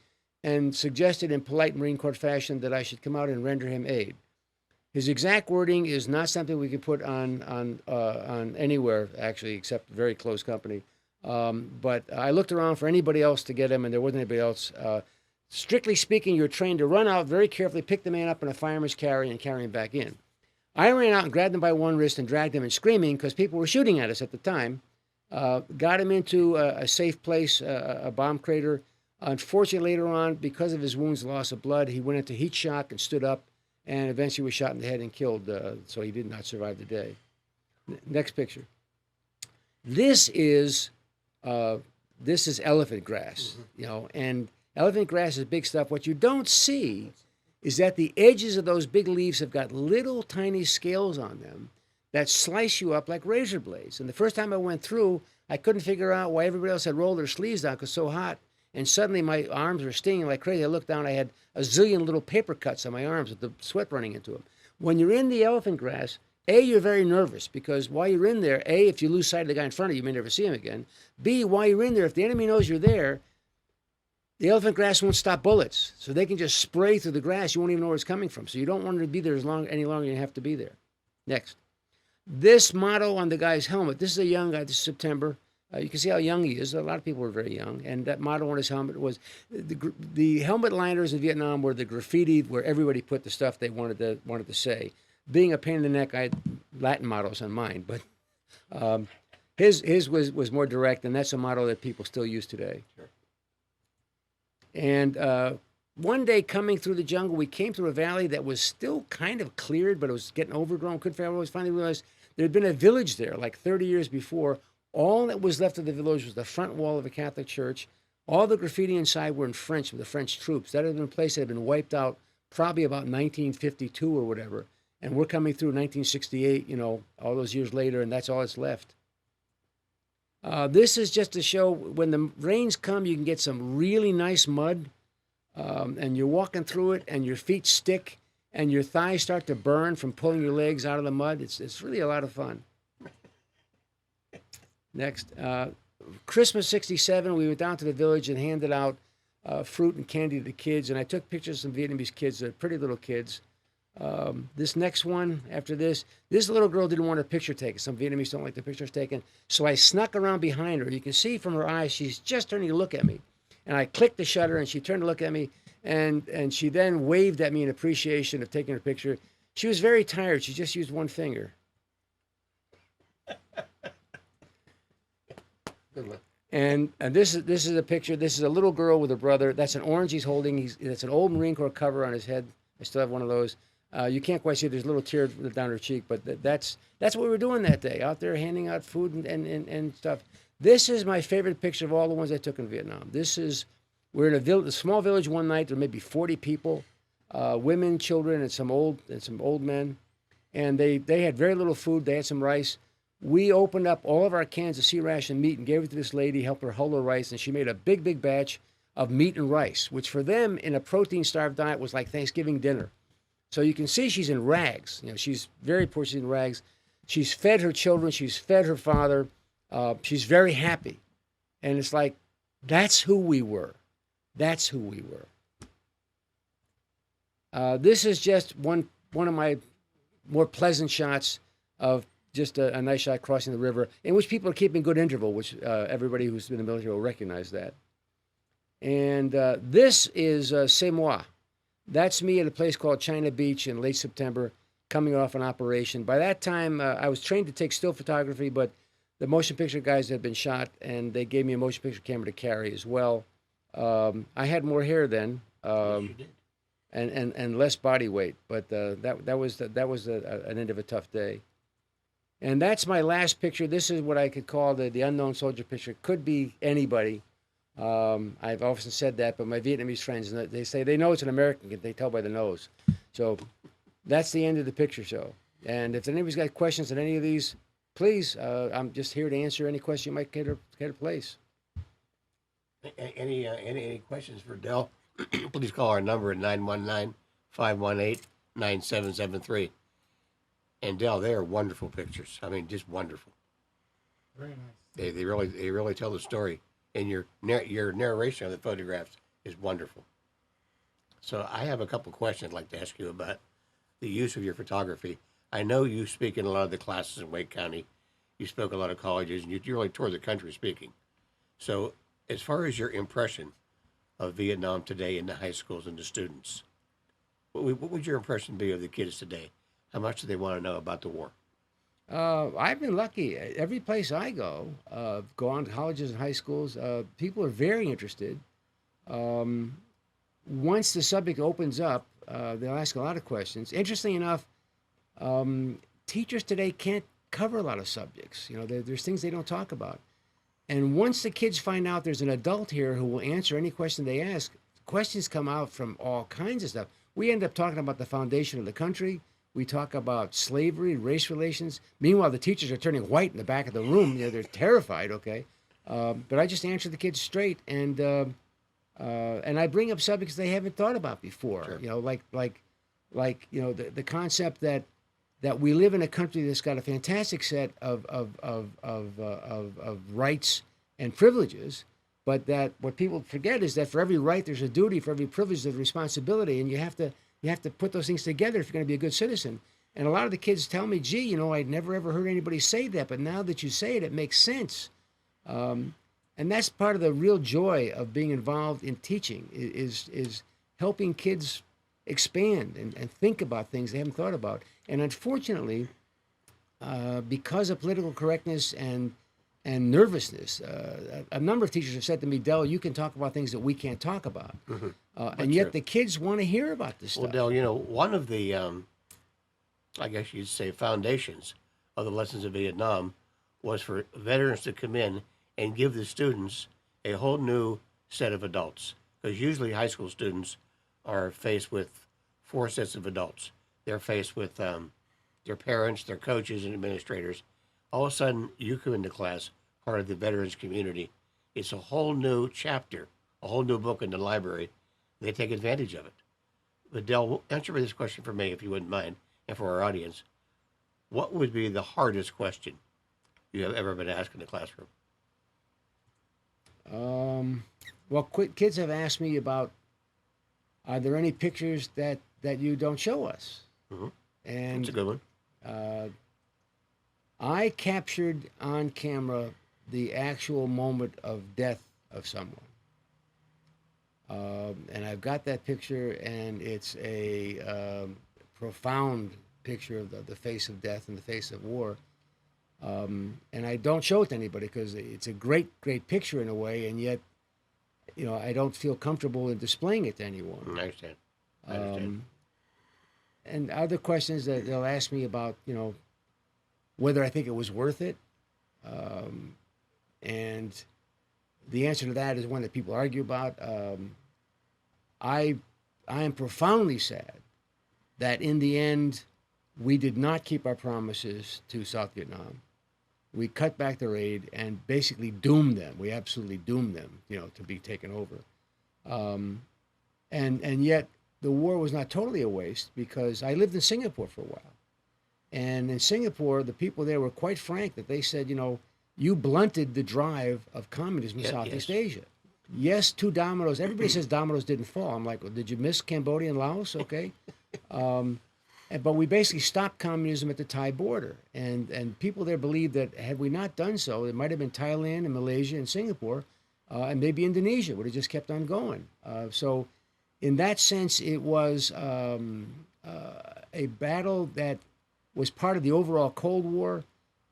and suggested in polite Marine Corps fashion that I should come out and render him aid. His exact wording is not something we could put on anywhere, actually, except very close company. But I looked around for anybody else to get him, and there wasn't anybody else. Strictly speaking, you're trained to run out very carefully, pick the man up in a fireman's carry, and carry him back in. I ran out and grabbed him by one wrist and dragged him and screaming because people were shooting at us at the time. Got him into a safe place, a bomb crater. Unfortunately, later on, because of his wounds, loss of blood, he went into heat shock and stood up, and eventually was shot in the head and killed. So he did not survive the day. Next picture. This is elephant grass, and elephant grass is big stuff. What you don't see is that the edges of those big leaves have got little tiny scales on them that slice you up like razor blades. And the first time I went through, I couldn't figure out why everybody else had rolled their sleeves down because it was so hot. And suddenly my arms were stinging like crazy. I looked down, I had a zillion little paper cuts on my arms with the sweat running into them. When you're in the elephant grass, A, you're very nervous because while you're in there, A, if you lose sight of the guy in front of you, you may never see him again. B, while you're in there, if the enemy knows you're there, the elephant grass won't stop bullets. So they can just spray through the grass. You won't even know where it's coming from. So you don't want to be there any longer than you have to be there. Next. This motto on the guy's helmet, this is a young guy, this is September. You can see how young he is. A lot of people were very young. And that motto on his helmet was, the helmet liners in Vietnam were the graffiti where everybody put the stuff they wanted to say. Being a pain in the neck, I had Latin mottos on mine. But his was more direct, and that's a motto that people still use today. Sure. And one day coming through the jungle, we came through a valley that was still kind of cleared, but it was getting overgrown. Finally realized there had been a village there like 30 years before. All that was left of the village was the front wall of a Catholic church. All the graffiti inside were in French with the French troops. That had been a place that had been wiped out probably about 1952 or whatever. And we're coming through 1968, all those years later, and that's all that's left. This is just to show when the rains come, you can get some really nice mud, and you're walking through it, and your feet stick, and your thighs start to burn from pulling your legs out of the mud. It's really a lot of fun. Next, Christmas '67, we went down to the village and handed out fruit and candy to the kids, and I took pictures of some Vietnamese kids, they're pretty little kids. This next one, after this little girl didn't want her picture taken. Some Vietnamese don't like the pictures taken. So I snuck around behind her. You can see from her eyes, she's just turning to look at me. And I clicked the shutter, and she turned to look at me, and she then waved at me in appreciation of taking her picture. She was very tired. She just used one finger. Good one. And this is a picture. This is a little girl with a brother. That's an orange he's holding. That's an old Marine Corps cover on his head. I still have one of those. You can't quite see. There's a little tear down her cheek, but that's what we were doing that day, out there handing out food and stuff. This is my favorite picture of all the ones I took in Vietnam. We're in a small village one night. There may be 40 people, women, children, and some old men, and they had very little food. They had some rice. We opened up all of our cans of sea ration meat and gave it to this lady, helped her hull her rice, and she made a big batch of meat and rice, which for them in a protein-starved diet was like Thanksgiving dinner. So you can see she's in rags. She's very poor. She's in rags. She's fed her children. She's fed her father. She's very happy. And it's like, that's who we were. That's who we were. This is just one of my more pleasant shots of just a nice shot crossing the river, in which people are keeping good interval, which everybody who's been in the military will recognize that. And this is C'est Moi. That's me at a place called China Beach in late September, coming off an operation. By that time, I was trained to take still photography, but the motion picture guys had been shot, and they gave me a motion picture camera to carry as well. I had more hair then, Yes, you did. and less body weight, but that was an end of a tough day. And that's my last picture. This is what I could call the unknown soldier picture. Could be anybody. I've often said that, but my Vietnamese friends, they say they know it's an American. They tell by the nose. So that's the end of the picture show. And if anybody's got questions on any of these, please, I'm just here to answer any question you might care to place. Any questions for Del? Please call our number at 919-518-9773. And Del, they are wonderful pictures. I mean, just wonderful. Very nice. They really tell the story, and your narration of the photographs is wonderful. So I have a couple questions I'd like to ask you about the use of your photography. I know you speak in a lot of the classes in Wake County. You spoke a lot of colleges, and you really toured the country speaking. So as far as your impression of Vietnam today in the high schools and the students, what would your impression be of the kids today? How much do they want to know about the war? I've been lucky. Every place I go on to colleges and high schools, people are very interested. Once the subject opens up, they'll ask a lot of questions. Interestingly enough, teachers today can't cover a lot of subjects. There's things they don't talk about. And once the kids find out there's an adult here who will answer any question they ask, questions come out from all kinds of stuff. We end up talking about the foundation of the country. We talk about slavery, race relations. Meanwhile, the teachers are turning white in the back of the room. They're terrified, okay? But I just answer the kids straight, and I bring up subjects they haven't thought about before. Sure. Like the concept that we live in a country that's got a fantastic set of rights and privileges, but that what people forget is that for every right there's a duty, for every privilege there's a responsibility, and you have to put those things together if you're going to be a good citizen. And a lot of the kids tell me, gee, I'd never ever heard anybody say that, but now that you say it, it makes sense. And that's part of the real joy of being involved in teaching is helping kids expand and think about things they haven't thought about. And unfortunately, because of political correctness and nervousness, a number of teachers have said to me, Del, you can talk about things that we can't talk about. Mm-hmm. And yet the kids want to hear about this stuff. Well, Del, one of the, I guess you'd say, foundations of the lessons of Vietnam was for veterans to come in and give the students a whole new set of adults. Because usually high school students are faced with 4 sets of adults. they're faced with their parents, their coaches, and administrators. All of a sudden, you come into class, part of the veterans community. It's a whole new chapter, a whole new book in the library. They take advantage of it. But Del, answer this question for me, if you wouldn't mind, and for our audience. What would be the hardest question you have ever been asked in the classroom? Well, kids have asked me about, are there any pictures that you don't show us? Mm-hmm. And That's a good one. I captured on camera the actual moment of death of someone. And I've got that picture, and it's a profound picture of the face of death and the face of war. And I don't show it to anybody because it's a great picture in a way, and yet, I don't feel comfortable in displaying it to anyone. I understand. I understand. And other questions that they'll ask me about, whether I think it was worth it. And the answer to that is one that people argue about. I am profoundly sad that in the end, we did not keep our promises to South Vietnam. We cut back their aid and basically doomed them. We absolutely doomed them, to be taken over. And yet the war was not totally a waste, because I lived in Singapore for a while. And in Singapore, the people there were quite frank that they said, you blunted the drive of communism in Southeast Asia. Yes, 2 dominoes. Everybody says dominoes didn't fall. I'm like, well, did you miss Cambodia and Laos? Okay. But we basically stopped communism at the Thai border. And people there believe that had we not done so, it might have been Thailand and Malaysia and Singapore, and maybe Indonesia would have just kept on going. So in that sense, it was a battle that was part of the overall Cold War,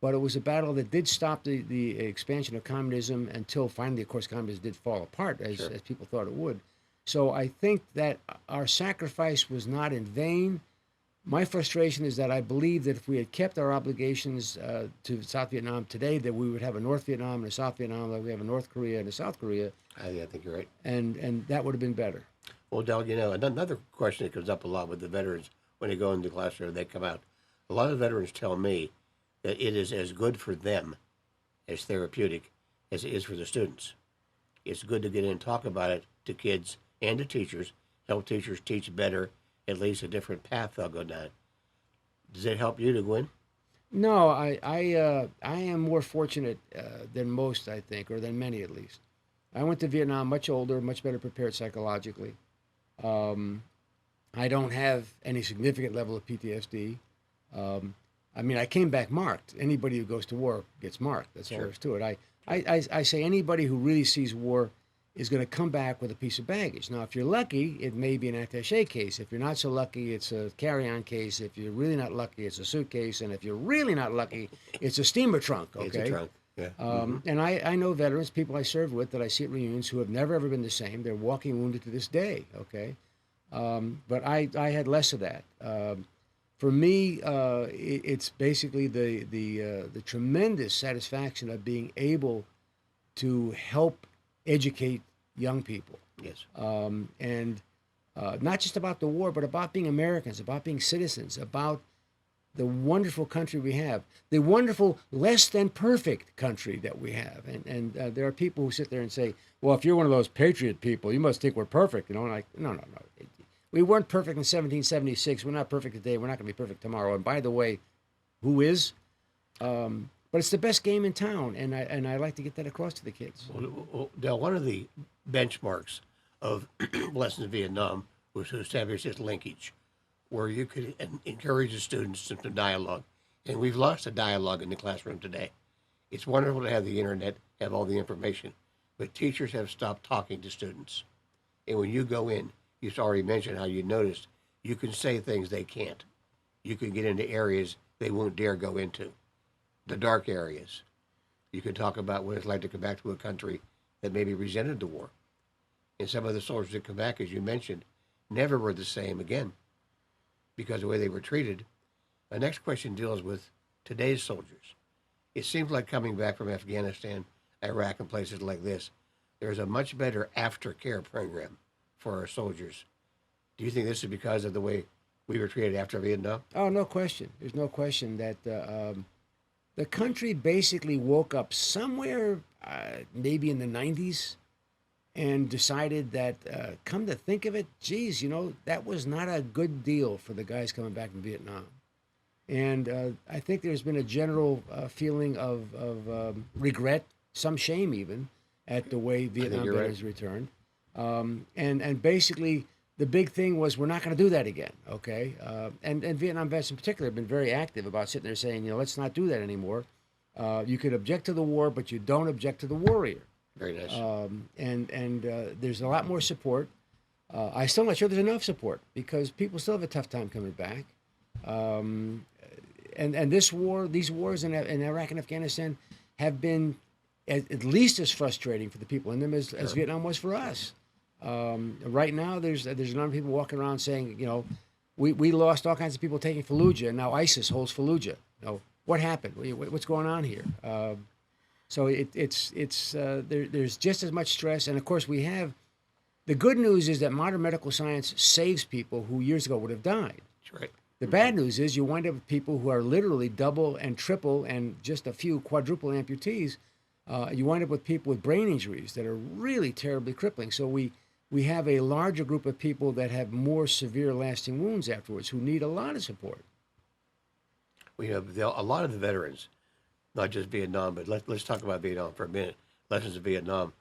but it was a battle that did stop the expansion of communism until finally, of course, communism did fall apart, as people thought it would. So I think that our sacrifice was not in vain. My frustration is that I believe that if we had kept our obligations to South Vietnam today, that we would have a North Vietnam and a South Vietnam, like we have a North Korea and a South Korea. I think you're right. And that would have been better. Well, Del, another question that comes up a lot with the veterans when they go into the classroom, they come out. A lot of veterans tell me that it is as good for them as therapeutic as it is for the students. It's good to get in and talk about it to kids and to teachers, help teachers teach better, at least a different path they'll go down. Does it help you to go in? No, I am more fortunate than most, I think, or than many at least. I went to Vietnam much older, much better prepared psychologically. I don't have any significant level of PTSD. I came back marked. Anybody who goes to war gets marked. That's all there is to it. I say anybody who really sees war is going to come back with a piece of baggage. Now, if you're lucky, it may be an attaché case. If you're not so lucky, it's a carry-on case. If you're really not lucky, it's a suitcase. And if you're really not lucky, it's a steamer trunk, okay? It's a trunk, yeah. And I know veterans, people I served with that I see at reunions who have never, ever been the same. They're walking wounded to this day, okay? But I had less of that. For me, it's basically the tremendous satisfaction of being able to help educate young people. Yes. And not just about the war, but about being Americans, about being citizens, about the wonderful country we have, the wonderful, less than perfect country that we have. And there are people who sit there and say, well, if you're one of those patriot people, you must think we're perfect. And I'm like, no. We weren't perfect in 1776. We're not perfect today. We're not going to be perfect tomorrow. And by the way, who is? But it's the best game in town, and I like to get that across to the kids. Well, Del, one of the benchmarks of lessons in Vietnam was to establish this linkage where you could encourage the students to dialogue. And we've lost the dialogue in the classroom today. It's wonderful to have the internet, have all the information, but teachers have stopped talking to students. And when you go in, you've already mentioned how you noticed you can say things they can't. You can get into areas they won't dare go into, the dark areas. You can talk about what it's like to come back to a country that maybe resented the war. And some of the soldiers that come back, as you mentioned, never were the same again because of the way they were treated. My next question deals with today's soldiers. It seems like coming back from Afghanistan, Iraq, and places like this, there's a much better aftercare program for our soldiers. Do you think this is because of the way we were treated after Vietnam? Oh, no question. There's no question that the country basically woke up somewhere, maybe in the 90s, and decided that, come to think of it, geez, that was not a good deal for the guys coming back from Vietnam. And I think there's been a general feeling of regret, some shame even, at the way Vietnam you're veterans returned. And basically, the big thing was we're not going to do that again, okay? And Vietnam vets in particular have been very active about sitting there saying, let's not do that anymore. You could object to the war, but you don't object to the warrior. Very nice. And there's a lot more support. I'm still not sure there's enough support because people still have a tough time coming back. And these wars in Iraq and Afghanistan have been at least as frustrating for the people in them as Vietnam was for us. Right now, there's a number of people walking around saying, we lost all kinds of people taking Fallujah, and now ISIS holds Fallujah. What happened? What's going on here? So there's just as much stress, and of course we have. The good news is that modern medical science saves people who years ago would have died. That's right. The bad news is you wind up with people who are literally double and triple and just a few quadruple amputees. You wind up with people with brain injuries that are really terribly crippling. So we have a larger group of people that have more severe lasting wounds afterwards who need a lot of support. We have a lot of the veterans, not just Vietnam, but let's talk about Vietnam for a minute. Lessons of Vietnam.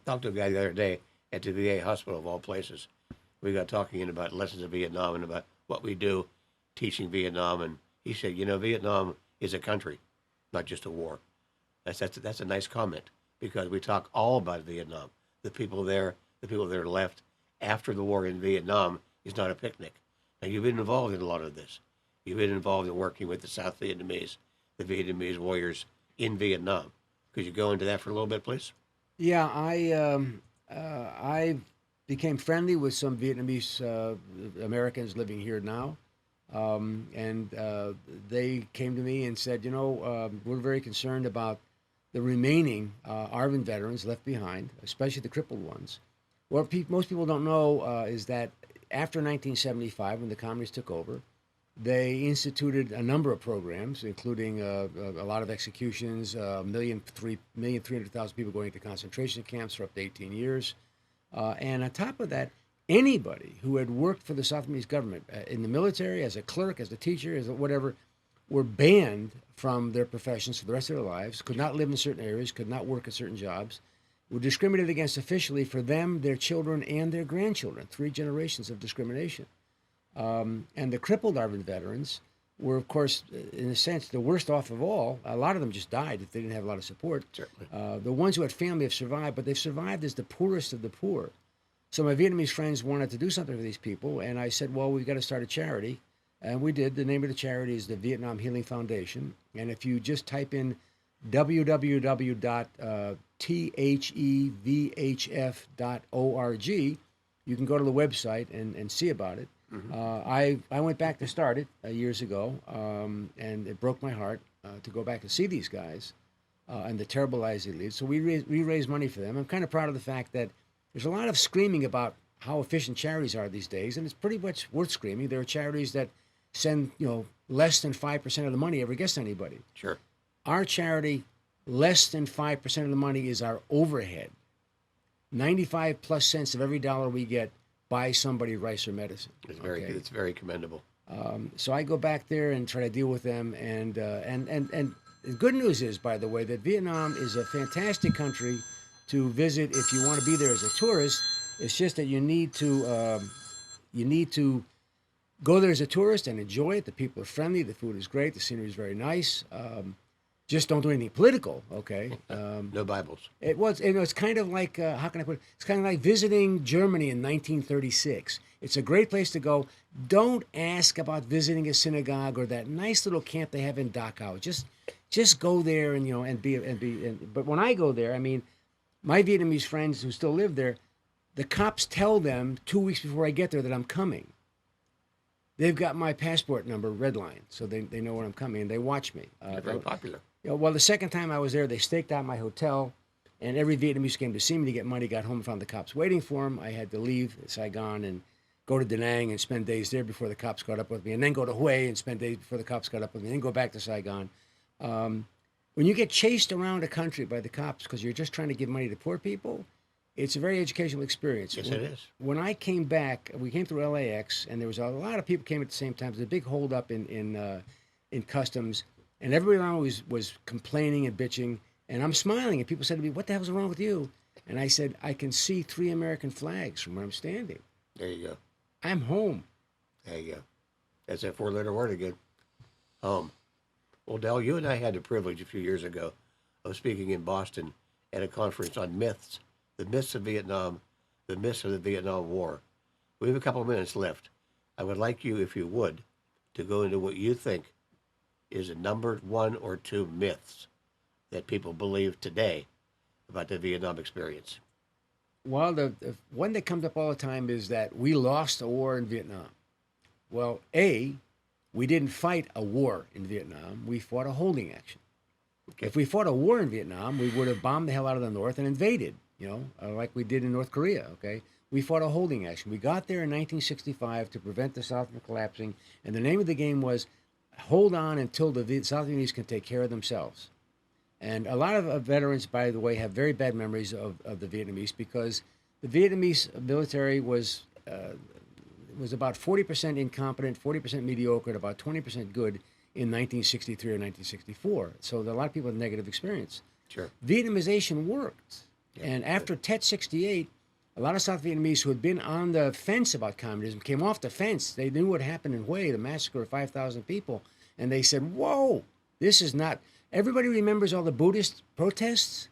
Talked to a guy the other day at the VA hospital of all places. We got talking about lessons of Vietnam and about what we do teaching Vietnam, and he said, Vietnam is a country, not just a war. That's a nice comment because we talk all about Vietnam. The people that are left after the war in Vietnam is not a picnic. Now you've been involved in a lot of this. You've been involved in working with the South Vietnamese, the Vietnamese warriors in Vietnam. Could you go into that for a little bit, please? Yeah, I became friendly with some Vietnamese Americans living here now. And they came to me and said, we're very concerned about the remaining ARVN veterans left behind, especially the crippled ones. What most people don't know is that after 1975, when the communists took over, they instituted a number of programs, including a lot of executions, 1,300,000 people going into concentration camps for up to 18 years. And on top of that, anybody who had worked for the South Vietnamese government in the military, as a clerk, as a teacher, as whatever, were banned from their professions for the rest of their lives, could not live in certain areas, could not work at certain jobs, were discriminated against officially for them, their children, and their grandchildren. 3 generations of discrimination. And the crippled ARVN veterans were, of course, in a sense, the worst off of all. A lot of them just died if they didn't have a lot of support. Certainly. The ones who had family have survived, but they've survived as the poorest of the poor. So my Vietnamese friends wanted to do something for these people, and I said, well, we've got to start a charity. And we did. The name of the charity is the Vietnam Healing Foundation. And if you just type in www.thevhf.org, you can go to the website and see about it. Mm-hmm. I went back to start it years ago, and it broke my heart to go back and see these guys and the terrible lives they lead. So we raised money for them. I'm kind of proud of the fact that there's a lot of screaming about how efficient charities are these days, and it's pretty much worth screaming. There are charities that send, less than 5% of the money ever gets to anybody. Sure. Our charity, less than 5% of the money is our overhead. 95 plus cents of every dollar we get buys somebody rice or medicine. It's very good. It's very commendable. So I go back there and try to deal with them. And the good news is, by the way, that Vietnam is a fantastic country to visit if you want to be there as a tourist. It's just that you need to go there as a tourist and enjoy it. The people are friendly. The food is great. The scenery is very nice. Just don't do anything political, okay? No Bibles. It's kind of like, how can I put it? It's kind of like visiting Germany in 1936. It's a great place to go. Don't ask about visiting a synagogue or that nice little camp they have in Dachau. Just go there and be. But when I go there, I mean, my Vietnamese friends who still live there, the cops tell them 2 weeks before I get there that I'm coming. They've got my passport number redlined, so they know when I'm coming, and they watch me. You're very popular. Well, the second time I was there, they staked out my hotel, and every Vietnamese came to see me to get money, got home and found the cops waiting for him. I had to leave Saigon, and go to Da Nang and spend days there before the cops caught up with me, and then go to Hue and spend days before the cops caught up with me, and then go back to Saigon. When you get chased around a country by the cops because you're just trying to give money to poor people, it's a very educational experience. Yes, it is. When I came back, we came through LAX, and there was a lot of people came at the same time. There was a big holdup in customs, and everybody around was complaining and bitching. And I'm smiling, and people said to me, "What the hell's wrong with you?" And I said, "I can see 3 American flags from where I'm standing. There you go. I'm home." There you go. That's that 4-letter word again. Home. Well, Del, you and I had the privilege a few years ago of speaking in Boston at a conference on myths, the myths of Vietnam, the myths of the Vietnam War. We have a couple of minutes left. I would like you, if you would, to go into what you think is the number 1 or 2 myths that people believe today about the Vietnam experience. Well, the one that comes up all the time is that we lost a war in Vietnam. Well, we didn't fight a war in Vietnam. We fought a holding action. Okay. If we fought a war in Vietnam, we would have bombed the hell out of the North and invaded, like we did in North Korea, okay? We fought a holding action. We got there in 1965 to prevent the South from collapsing, and the name of the game was hold on until the South Vietnamese can take care of themselves. And a lot of veterans, by the way, have very bad memories of the Vietnamese because the Vietnamese military was about 40% incompetent, 40% mediocre, and about 20% good in 1963 or 1964. So there are a lot of people with negative experience. Sure. Vietnamization worked. Yeah, and after Tet 68, a lot of South Vietnamese who had been on the fence about communism came off the fence. They knew what happened in Hue, the massacre of 5,000 people. And they said, whoa, this is not... Everybody remembers all the Buddhist protests.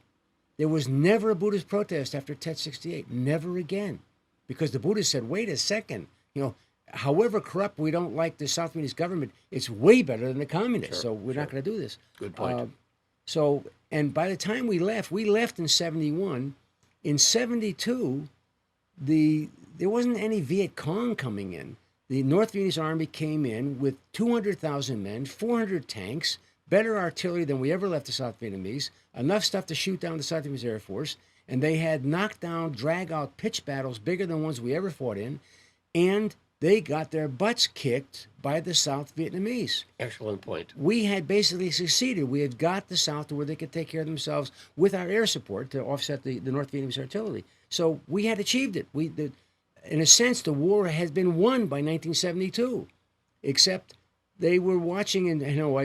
There was never a Buddhist protest after Tet 68. Never again. Because the Buddhists said, wait a second. However corrupt we don't like the South Vietnamese government, it's way better than the communists. So we're not going to do this. Good point. And by the time we left in 71. In 72, there wasn't any Viet Cong coming in. The North Vietnamese army came in with 200,000 men, 400 tanks, better artillery than we ever left the South Vietnamese, enough stuff to shoot down the South Vietnamese Air Force, and they had knockdown, drag-out pitch battles bigger than ones we ever fought in, and they got their butts kicked by the South Vietnamese. Excellent point. We had basically succeeded. We had got the South to where they could take care of themselves with our air support to offset the North Vietnamese artillery. So we had achieved it. In a sense, the war had been won by 1972, except they were watching, and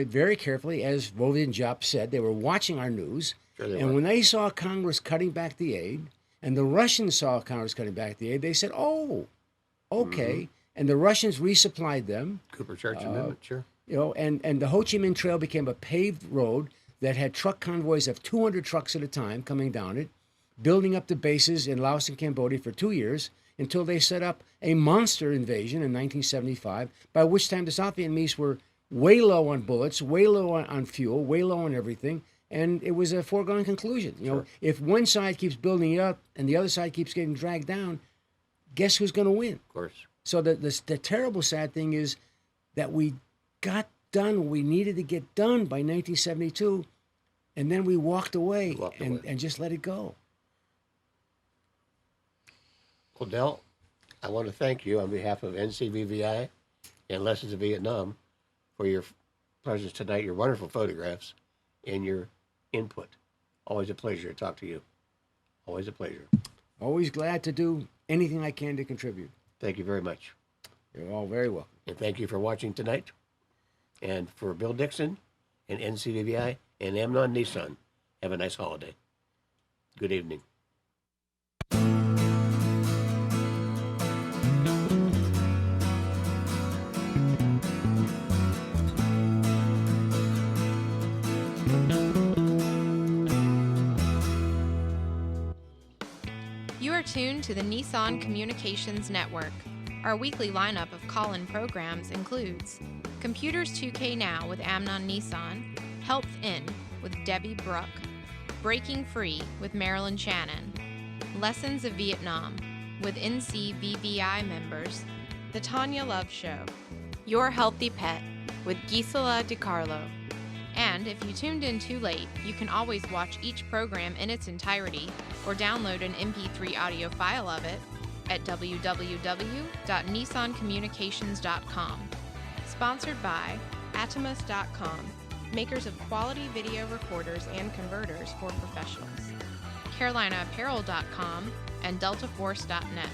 very carefully, as Vovin Jop said, they were watching our news. Sure they and were. when they saw Congress cutting back the aid, and the Russians saw Congress cutting back the aid, they said, oh, okay. Mm-hmm. And the Russians resupplied them. Cooper Church Amendment, sure. And the Ho Chi Minh Trail became a paved road that had truck convoys of 200 trucks at a time coming down it, building up the bases in Laos and Cambodia for 2 years until they set up a monster invasion in 1975, by which time the South Vietnamese were way low on bullets, way low on fuel, way low on everything, and it was a foregone conclusion. Sure. If one side keeps building it up and the other side keeps getting dragged down, guess who's going to win? Of course. So the terrible, sad thing is that we got done what we needed to get done by 1972, and then we walked away and just let it go. Well, Del, I want to thank you on behalf of NCVVI and Lessons of Vietnam for your presence tonight, your wonderful photographs, and your input. Always a pleasure to talk to you. Always a pleasure. Always glad to do anything I can to contribute. Thank you very much. You're all very welcome. And thank you for watching tonight. And for Bill Dixon and NCVVI and Amnon Nissan, have a nice holiday. Good evening. You are tuned to the Nissan Communications Network. Our weekly lineup of call-in programs includes Computers 2K Now with Amnon Nissan, Health In with Debbie Bruck, Breaking Free with Marilyn Shannon, Lessons of Vietnam with NCVVI members, The Tanya Love Show, Your Healthy Pet with Gisela DiCarlo. And if you tuned in too late, you can always watch each program in its entirety or download an MP3 audio file of it at www.nissancommunications.com. Sponsored by Atomus.com, makers of quality video recorders and converters for professionals, CarolinaApparel.com, and DeltaForce.net.